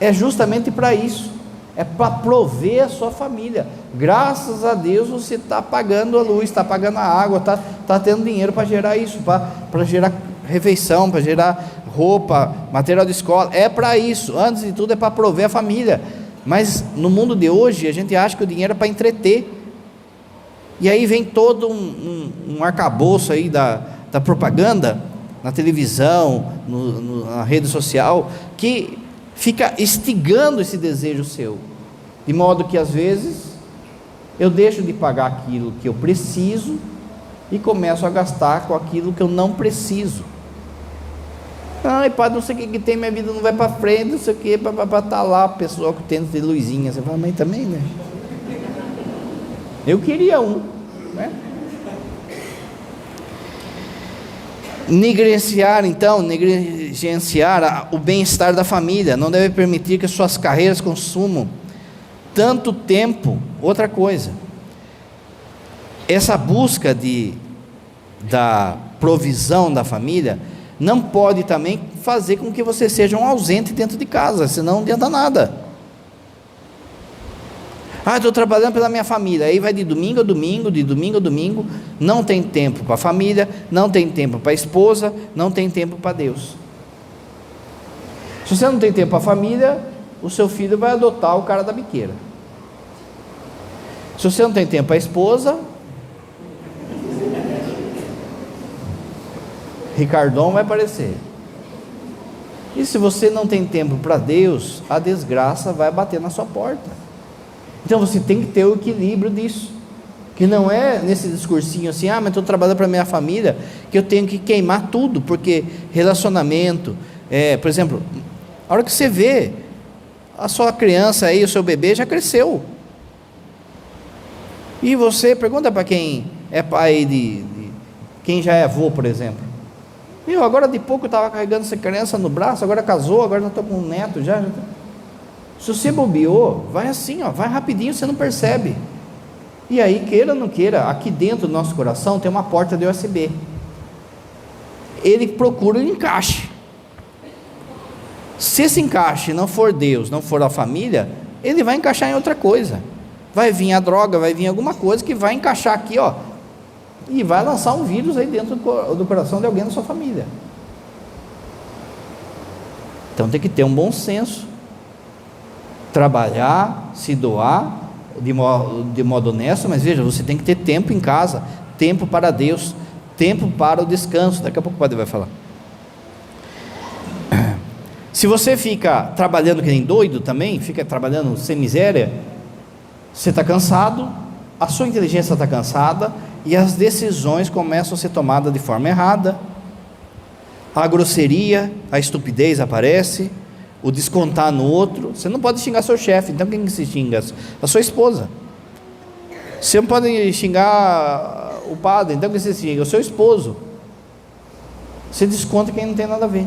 é justamente para isso, é para prover a sua família. Graças a Deus você está pagando a luz, está pagando a água, está tendo dinheiro para gerar isso, para gerar refeição, para gerar roupa, material de escola, é para isso, antes de tudo é para prover a família. Mas no mundo de hoje a gente acha que o dinheiro é para entreter, e aí vem todo um arcabouço aí da propaganda, na televisão, na rede social, que fica instigando esse desejo seu, de modo que às vezes eu deixo de pagar aquilo que eu preciso e começo a gastar com aquilo que eu não preciso. Ai, padre, não sei o que tem, minha vida não vai para frente, não sei o que, para estar lá a pessoa que tem de luzinha. Você fala, mas também, né? Eu queria um, né? Negligenciar o bem-estar da família, não deve permitir que suas carreiras consumam tanto tempo. Outra coisa, essa busca da provisão da família não pode também fazer com que você seja um ausente dentro de casa, senão não adianta nada. Estou trabalhando pela minha família, aí vai de domingo a domingo, de domingo a domingo, não tem tempo para a família, não tem tempo para a esposa, não tem tempo para Deus. Se você não tem tempo para a família, o seu filho vai adotar o cara da biqueira. Se você não tem tempo para a esposa, Ricardão vai aparecer. E se você não tem tempo para Deus, a desgraça vai bater na sua porta. Então você tem que ter o equilíbrio disso, que não é nesse discursinho assim, mas estou trabalhando para a minha família, que eu tenho que queimar tudo, porque relacionamento, por exemplo, a hora que você vê, a sua criança aí, o seu bebê já cresceu, e você pergunta para quem é pai quem já é avô, por exemplo, agora de pouco eu estava carregando essa criança no braço, agora casou, agora já estou com um neto, já. Se você bobeou, vai assim, vai rapidinho, você não percebe. E aí, queira ou não queira, aqui dentro do nosso coração tem uma porta de USB. Ele procura o encaixe. Se esse encaixe não for Deus, não for a família, ele vai encaixar em outra coisa. Vai vir a droga, vai vir alguma coisa que vai encaixar aqui, e vai lançar um vírus aí dentro do coração de alguém da sua família. Então tem que ter um bom senso. Trabalhar, se doar de modo honesto, mas veja, você tem que ter tempo em casa, tempo para Deus, tempo para o descanso. Daqui a pouco o padre vai falar. Se você fica trabalhando que nem doido também, fica trabalhando sem miséria, você está cansado, a sua inteligência está cansada, e as decisões começam a ser tomadas de forma errada, a grosseria, a estupidez aparece, o descontar no outro. Você não pode xingar seu chefe, então quem que se xinga? A sua esposa. Você não pode xingar o padre, então quem se xinga? O seu esposo. Você desconta quem não tem nada a ver.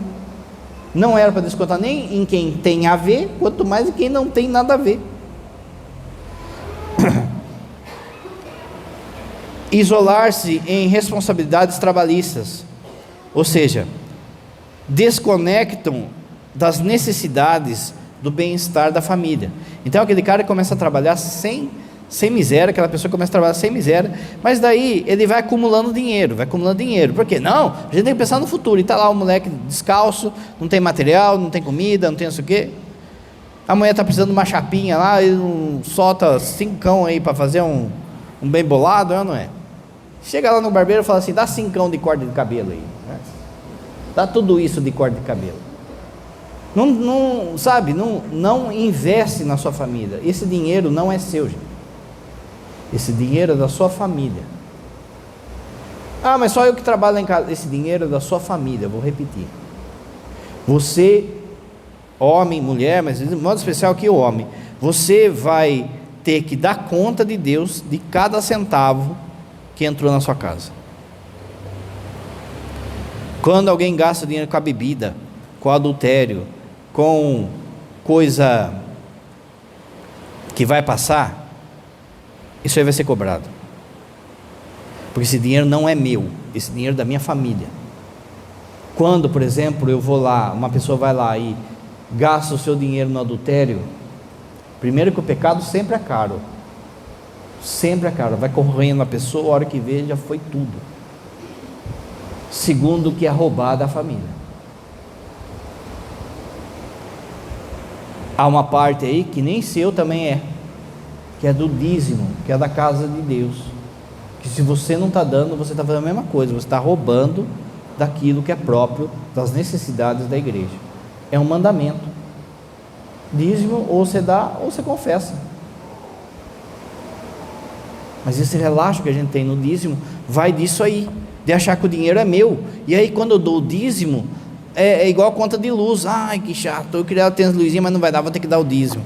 Não era para descontar nem em quem tem a ver, quanto mais em quem não tem nada a ver. Isolar-se em responsabilidades trabalhistas, ou seja, desconectam das necessidades do bem-estar da família. Então aquele cara começa a trabalhar sem miséria, aquela pessoa começa a trabalhar sem miséria, mas daí ele vai acumulando dinheiro, por quê? Não, a gente tem que pensar no futuro, e está lá o moleque descalço, não tem material, não tem comida, não tem não sei o quê, a mulher está precisando de uma chapinha lá, ele não solta 5 aí para fazer um bem bolado, não é? Chega lá no barbeiro e fala assim, dá 5 de corte de cabelo aí, né? Dá tudo isso de corte de cabelo. Não investe na sua família. Esse dinheiro não é seu, gente. Esse dinheiro é da sua família. Mas só eu que trabalho em casa. Esse dinheiro é da sua família, vou repetir. Você, homem, mulher, mas de modo especial que o homem, você vai ter que dar conta de Deus de cada centavo que entrou na sua casa. Quando alguém gasta dinheiro com a bebida, com o adultério, com coisa que vai passar, isso aí vai ser cobrado, porque esse dinheiro não é meu, esse dinheiro é da minha família. Quando, por exemplo, eu vou lá, uma pessoa vai lá e gasta o seu dinheiro no adultério, primeiro que o pecado sempre é caro, vai correndo a pessoa, a hora que vê já foi tudo. Segundo, que é roubar da família. Há uma parte aí que nem seu também é, que é do dízimo, que é da casa de Deus, que se você não está dando, você está fazendo a mesma coisa, você está roubando daquilo que é próprio das necessidades da igreja. É um mandamento. Dízimo, ou você dá, ou você confessa. Mas esse relaxo que a gente tem no dízimo, vai disso aí, de achar que o dinheiro é meu, e aí quando eu dou o dízimo, é igual a conta de luz. Ai, que chato, eu queria ter as luzinhas, mas não vai dar, vou ter que dar o dízimo.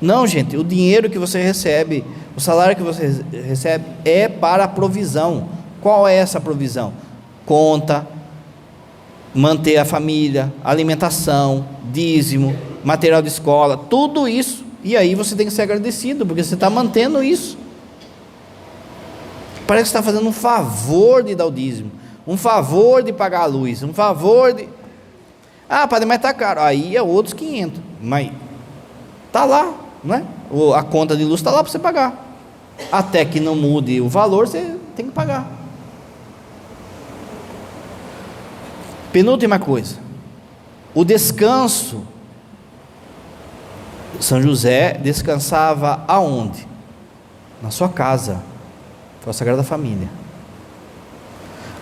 Não, gente, o dinheiro que você recebe, o salário que você recebe, é para a provisão. Qual é essa provisão? Conta, manter a família, alimentação, dízimo, material de escola, tudo isso, e aí você tem que ser agradecido, porque você está mantendo isso. Parece que você está fazendo um favor de dar o dízimo, um favor de pagar a luz, um favor de... Ah, padre, mas está caro. Aí é outros 500, mas está lá, não é? A conta de luz está lá para você pagar. Até que não mude o valor, você tem que pagar. Penúltima coisa, o descanso. São José descansava aonde? Na sua casa, com a Sagrada Família.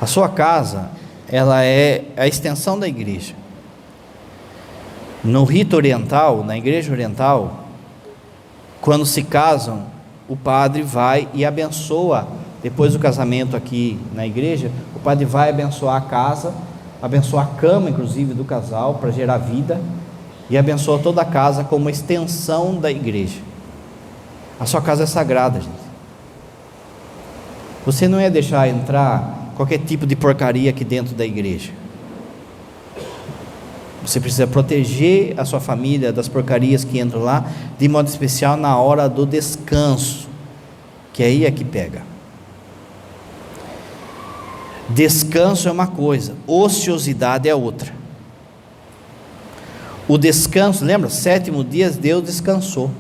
A sua casa, ela é a extensão da igreja. No rito oriental, na igreja oriental, quando se casam, o padre vai e abençoa, depois do casamento aqui na igreja, o padre vai abençoar a casa, abençoa a cama inclusive do casal, para gerar vida, e abençoa toda a casa como uma extensão da igreja. A sua casa é sagrada, gente. Você não ia deixar entrar qualquer tipo de porcaria aqui dentro da igreja. Você precisa proteger a sua família das porcarias que entram lá, de modo especial na hora do descanso, que aí é que pega. Descanso é uma coisa, ociosidade é outra. O descanso, lembra? 7º dia Deus descansou.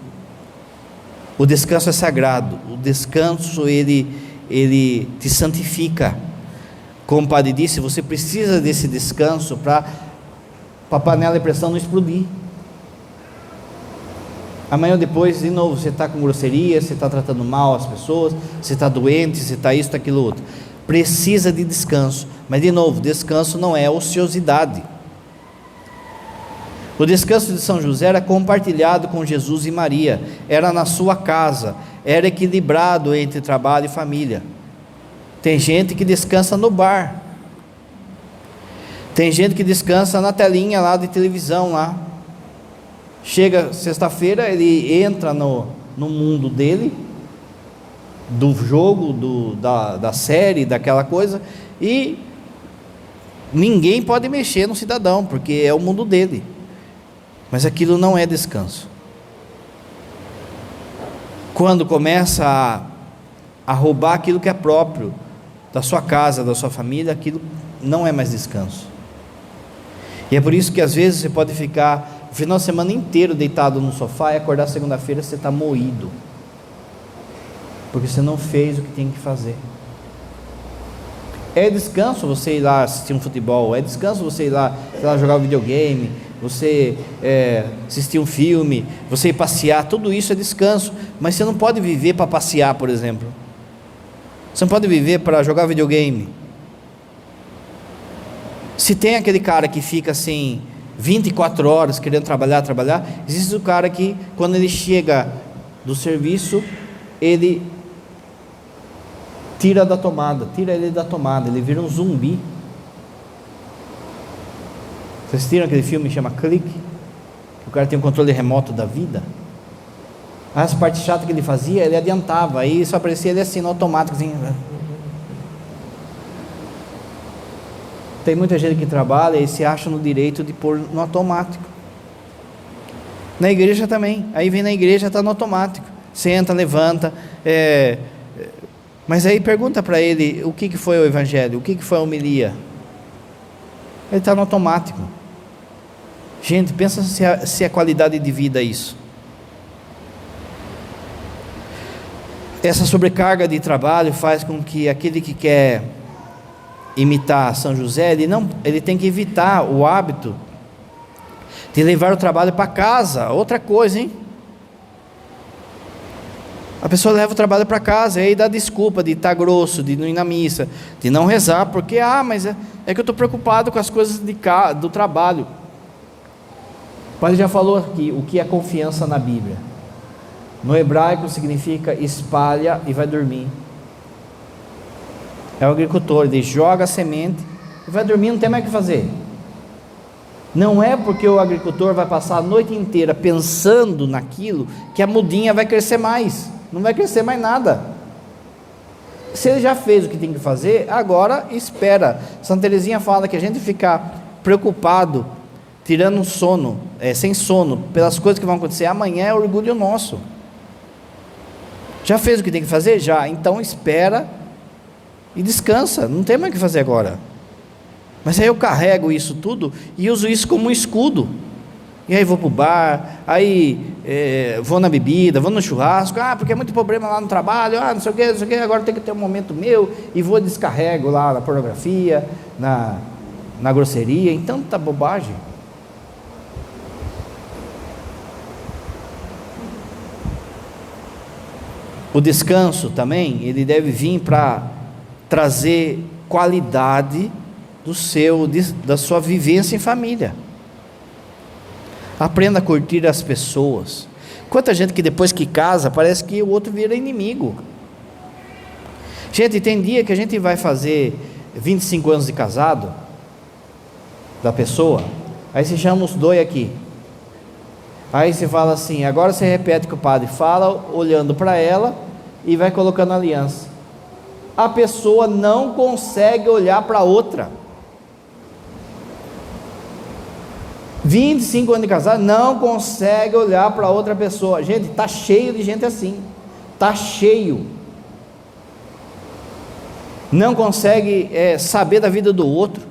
O descanso é sagrado. O descanso ele te santifica. Como o padre disse, você precisa desse descanso para a panela de pressão não explodir. Amanhã ou depois, de novo, você está com grosseria, você está tratando mal as pessoas, você está doente, você está isso, está aquilo outro. Precisa de descanso. Mas de novo, descanso não é ociosidade. O descanso de São José era compartilhado com Jesus e Maria, era na sua casa, era equilibrado entre trabalho e família. Tem gente que descansa no bar, tem gente que descansa na telinha lá de televisão lá. Chega sexta-feira, ele entra no mundo dele, do jogo, da série, daquela coisa, e ninguém pode mexer no cidadão, porque é o mundo dele. Mas aquilo não é descanso. Quando começa a roubar aquilo que é próprio da sua casa, da sua família, aquilo não é mais descanso. E é por isso que às vezes você pode ficar o final de semana inteiro deitado no sofá e acordar segunda-feira você está moído, porque você não fez o que tem que fazer. É descanso você ir lá assistir um futebol, é descanso você ir lá, jogar um videogame, você assistir um filme, você ir passear, tudo isso é descanso. Mas você não pode viver para passear, por exemplo. Você não pode viver para jogar videogame. Se tem aquele cara que fica assim 24 horas querendo trabalhar, existe o cara que quando ele chega do serviço, ele tira ele da tomada, ele vira um zumbi. Vocês assistiram aquele filme que chama Clique? O cara tem um controle remoto da vida. As partes chatas que ele fazia, ele adiantava, aí só aparecia ele assim no automático assim. Tem muita gente que trabalha e se acha no direito de pôr no automático. Na igreja também, aí vem na igreja, está no automático, senta, levanta, mas aí pergunta para ele o que foi o evangelho, o que foi a homilia. Ele está no automático. Gente, pensa se é qualidade de vida isso. Essa sobrecarga de trabalho faz com que aquele que quer imitar São José, ele tem que evitar o hábito de levar o trabalho para casa. Outra coisa, hein? A pessoa leva o trabalho para casa e aí dá desculpa de estar grosso, de não ir na missa, de não rezar, porque mas é que eu estou preocupado com as coisas do trabalho. O padre já falou aqui o que é confiança na Bíblia. No hebraico significa espalha e vai dormir. É o agricultor, ele joga a semente e vai dormir, não tem mais o que fazer. Não é porque o agricultor vai passar a noite inteira pensando naquilo que a mudinha vai crescer mais. Não vai crescer mais nada. Se ele já fez o que tem que fazer, agora espera. Santa Teresinha fala que a gente ficar preocupado, tirando um sono, sem sono, pelas coisas que vão acontecer amanhã, é orgulho nosso. Já fez o que tem que fazer? Já. Então espera e descansa. Não tem mais o que fazer agora. Mas aí eu carrego isso tudo e uso isso como um escudo. E aí vou para o bar, aí vou na bebida, vou no churrasco, porque é muito problema lá no trabalho, não sei o que, agora tem que ter um momento meu, e vou descarrego lá na pornografia, na grosseria, em tanta bobagem. O descanso também, ele deve vir para trazer qualidade da sua vivência em família. Aprenda a curtir as pessoas. Quanta gente que depois que casa, parece que o outro vira inimigo. Gente, tem dia que a gente vai fazer 25 anos de casado da pessoa, aí você chama os dois aqui, aí você fala assim, agora você repete o que o padre fala, olhando para ela, e vai colocando a aliança. A pessoa não consegue olhar para a outra. 25 anos de casado, não consegue olhar para outra pessoa. Gente, está cheio de gente assim. Está cheio. Não consegue saber da vida do outro.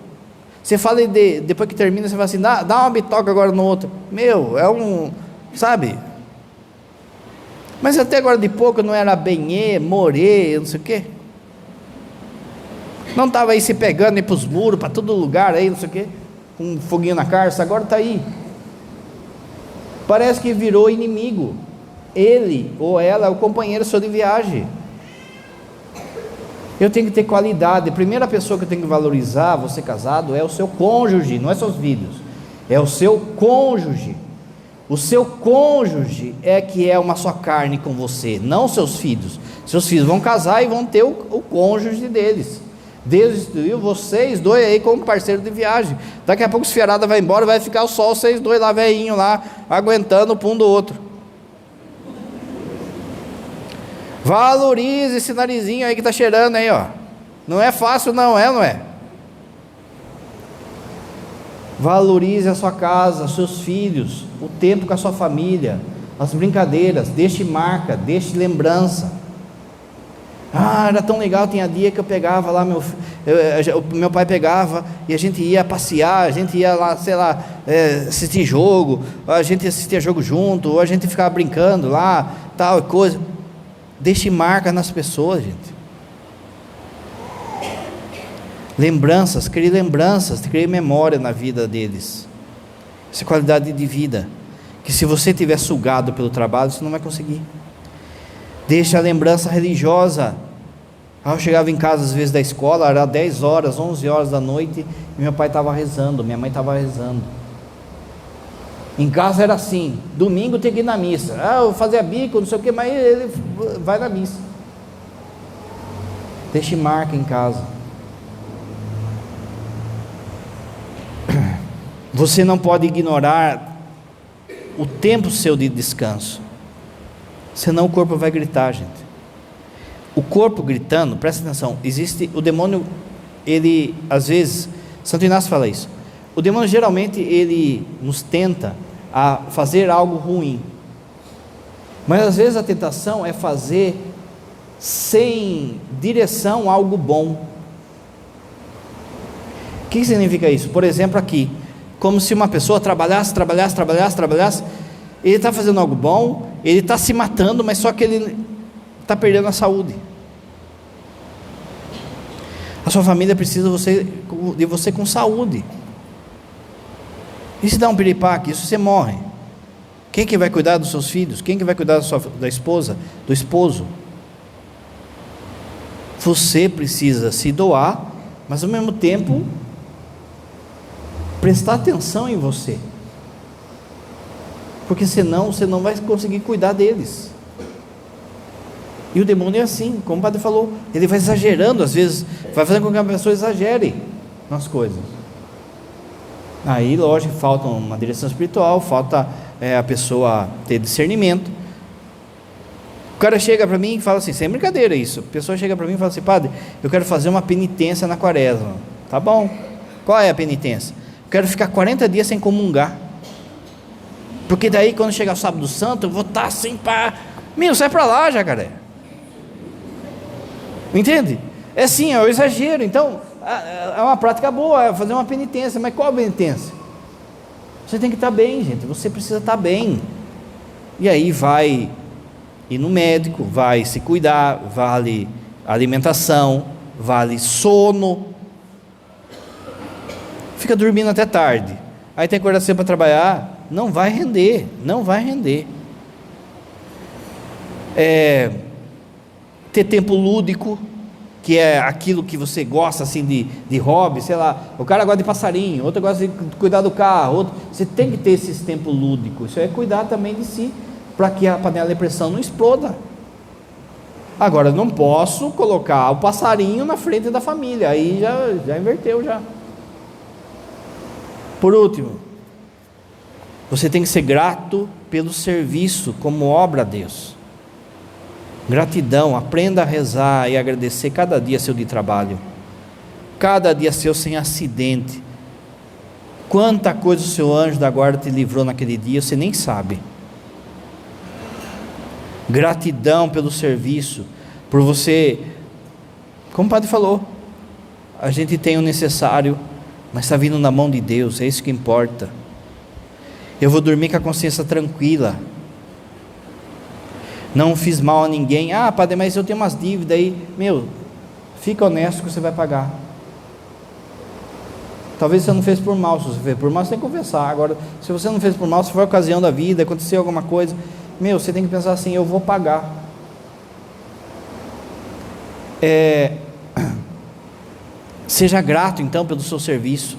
Você fala depois que termina, você fala assim, dá uma bitoca agora no outro. Sabe? Mas até agora de pouco não era benê, morê, não sei o quê. Não estava aí se pegando, ir para os muros, para todo lugar aí, não sei o quê. Com um foguinho na carça, agora está aí. Parece que virou inimigo. Ele ou ela é o companheiro seu de viagem. Eu tenho que ter qualidade. A primeira pessoa que eu tenho que valorizar, você casado, é o seu cônjuge, não é seus filhos. É o seu cônjuge. O seu cônjuge é que é uma só carne com você, não seus filhos. Seus filhos vão casar e vão ter o cônjuge deles. Deus instituiu vocês dois aí como parceiro de viagem. Daqui a pouco os fiarada vai embora, vai ficar só vocês dois lá, velhinho lá, aguentando o pum do outro. Valorize esse narizinho aí que está cheirando aí, ó. Não é fácil não é? Valorize a sua casa, seus filhos, o tempo com a sua família, as brincadeiras, deixe marca, deixe lembrança. Era tão legal, tinha dia que eu pegava lá, meu pai pegava, e a gente ia passear, a gente ia lá, sei lá, assistir jogo, a gente assistia jogo junto, ou a gente ficava brincando lá, tal coisa. Deixe marca nas pessoas, gente. Lembranças, crie memória na vida deles. Essa qualidade de vida, que se você tiver sugado pelo trabalho, você não vai conseguir. Deixa a lembrança religiosa. Eu chegava em casa às vezes da escola, era 10 horas, 11 horas da noite, e meu pai estava rezando, minha mãe estava rezando. Em casa era assim, domingo tem que ir na missa. Eu fazia bico, não sei o que, mas ele vai na missa. Deixe marca em casa. Você não pode ignorar o tempo seu de descanso, senão o corpo vai gritar, gente. O corpo gritando, presta atenção, existe o demônio, ele às vezes, Santo Inácio fala isso, o demônio geralmente ele nos tenta a fazer algo ruim, mas às vezes a tentação é fazer sem direção algo bom. O que significa isso? Por exemplo aqui, como se uma pessoa trabalhasse, ele está fazendo algo bom, ele está se matando, mas só que ele está perdendo a saúde. A sua família precisa de você com saúde. E se dá um piripaque, isso você morre. Quem que vai cuidar dos seus filhos? Quem que vai cuidar da esposa, do esposo? Você precisa se doar, mas ao mesmo tempo prestar atenção em você, porque senão você não vai conseguir cuidar deles. E o demônio é assim, como o padre falou, ele vai exagerando, às vezes vai fazendo com que a pessoa exagere nas coisas. Aí lógico, falta uma direção espiritual, falta a pessoa ter discernimento. O cara chega para mim e fala assim, sem brincadeira isso, a pessoa chega para mim e fala assim, padre, eu quero fazer uma penitência na quaresma. Tá bom, qual é a penitência? Eu quero ficar 40 dias sem comungar, porque daí quando chegar o sábado santo, eu vou estar assim, pá, sai para lá, jacaré. Entende? É assim, é o exagero. Então, é uma prática boa, é fazer uma penitência, mas qual a penitência? Você tem que estar bem, gente, você precisa estar bem, e aí vai ir no médico, vai se cuidar, vale alimentação, vale sono, fica dormindo até tarde, aí tem que acordar cedo para trabalhar, não vai render, ter tempo lúdico, que é aquilo que você gosta assim de hobby, sei lá, o cara gosta de passarinho, outro gosta de cuidar do carro, você tem que ter esses tempos lúdicos, isso é cuidar também de si, para que a panela de pressão não exploda. Agora, eu não posso colocar o passarinho na frente da família, aí já inverteu já. Por último, você tem que ser grato pelo serviço como obra a Deus. Gratidão, aprenda a rezar e agradecer cada dia seu de trabalho, cada dia seu sem acidente. Quanta coisa o seu anjo da guarda te livrou naquele dia, você nem sabe. Gratidão pelo serviço, por você, como o padre falou, a gente tem o necessário, mas está vindo na mão de Deus, é isso que importa. Eu vou dormir com a consciência tranquila, não fiz mal a ninguém. Padre, mas eu tenho umas dívidas aí, fica honesto que você vai pagar. Talvez você não fez por mal, se você fez por mal você tem que confessar. Agora, se você não fez por mal, se foi ocasião da vida, aconteceu alguma coisa, você tem que pensar assim, eu vou pagar. Seja grato então pelo seu serviço.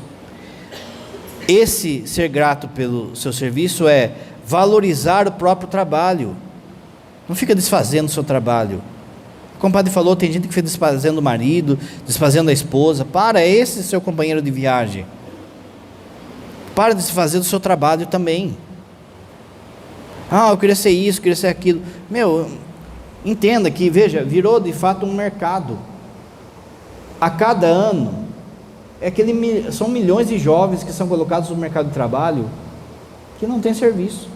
Esse ser grato pelo seu serviço é valorizar o próprio trabalho. Não fica desfazendo o seu trabalho. Como o padre falou, tem gente que fica desfazendo o marido, desfazendo a esposa. Esse seu companheiro de viagem. Para de se fazer do seu trabalho também. Eu queria ser isso, queria ser aquilo. Entenda que, veja, virou de fato um mercado. A cada ano, são milhões de jovens que são colocados no mercado de trabalho que não tem serviço.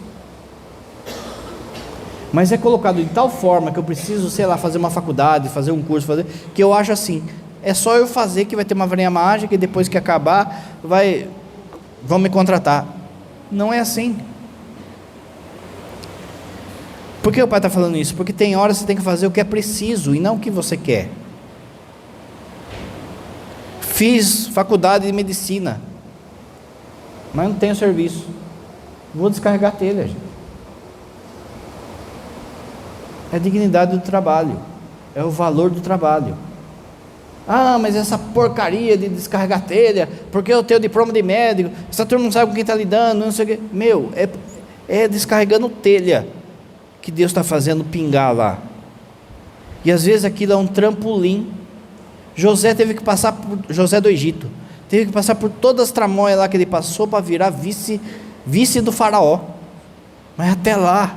Mas é colocado de tal forma que eu preciso, fazer uma faculdade, fazer um curso, que eu acho assim, é só eu fazer que vai ter uma varinha mágica e depois que acabar, vão me contratar. Não é assim. Por que o pai está falando isso? Porque tem horas que você tem que fazer o que é preciso e não o que você quer. Fiz faculdade de medicina, mas não tenho serviço, vou descarregar a telha, gente. É a dignidade do trabalho, é o valor do trabalho. Mas essa porcaria de descarregar telha, porque eu tenho diploma de médico, essa turma não sabe com quem está lidando, não sei o quê. É descarregando telha que Deus está fazendo pingar lá. E às vezes aquilo é um trampolim. José do Egito, teve que passar por todas as tramóias lá que ele passou para virar vice do faraó. Mas até lá,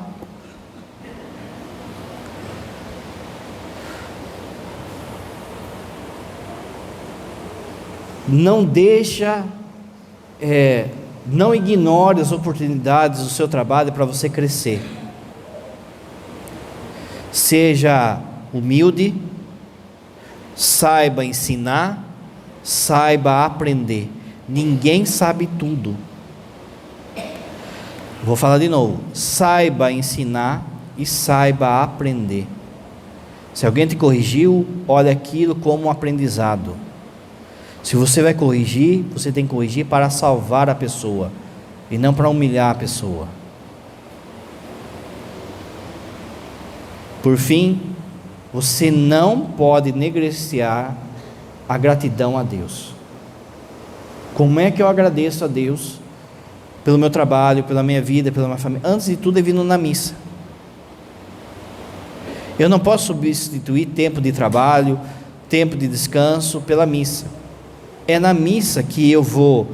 não deixa, não ignore as oportunidades do seu trabalho para você crescer. Seja humilde, saiba ensinar, saiba aprender. Ninguém sabe tudo. Vou falar de novo. Saiba ensinar e saiba aprender. Se alguém te corrigiu, olha aquilo como um aprendizado. Se você vai corrigir, você tem que corrigir para salvar a pessoa e não para humilhar a pessoa. Por fim, você não pode negligenciar a gratidão a Deus. Como é que eu agradeço a Deus pelo meu trabalho, pela minha vida, pela minha família? Antes de tudo é vindo na missa. Eu não posso substituir tempo de trabalho, tempo de descanso pela missa. É na missa que eu vou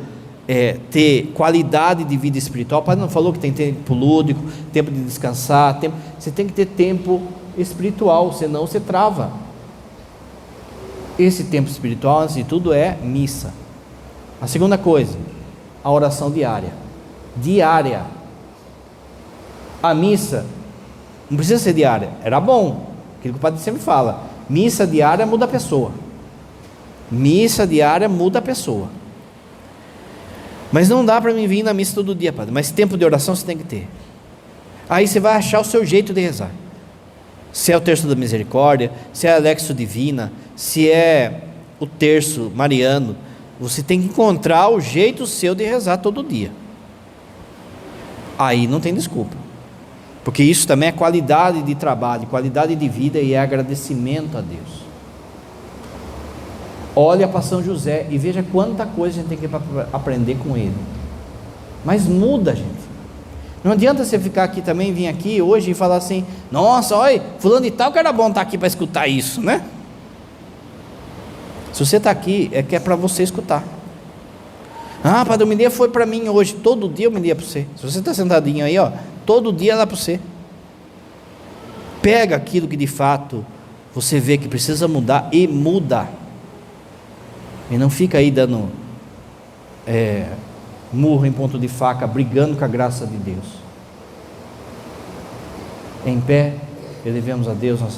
ter qualidade de vida espiritual. O padre não falou que tem tempo lúdico, tempo de descansar, você tem que ter tempo espiritual, senão você trava. Esse tempo espiritual, antes de tudo, é missa. A segunda coisa, a oração diária. A missa não precisa ser diária, era bom, aquilo que o padre sempre fala, missa diária muda a pessoa. Missa diária muda a pessoa. Mas não dá para mim vir na missa todo dia, padre, mas tempo de oração você tem que ter. Aí você vai achar o seu jeito de rezar. Se é o terço da misericórdia, se é a Alexo Divina, se é o terço mariano, você tem que encontrar o jeito seu de rezar todo dia. Aí não tem desculpa, porque isso também é qualidade de trabalho, qualidade de vida e é agradecimento a Deus. Olha para São José e veja quanta coisa a gente tem que aprender com ele. Mas muda, gente. Não adianta você ficar aqui também, vir aqui hoje e falar assim: nossa, olha, fulano e tal, que era bom estar aqui para escutar isso, né? Se você está aqui, é que é para você escutar. Ah, padre, o homilia foi para mim hoje. Todo dia eu homilia para você. Se você está sentadinho aí, ó, todo dia lá para você. Pega aquilo que de fato você vê que precisa mudar e muda. E não fica aí dando murro em ponto de faca, brigando com a graça de Deus. Em pé, elevemos a Deus nossas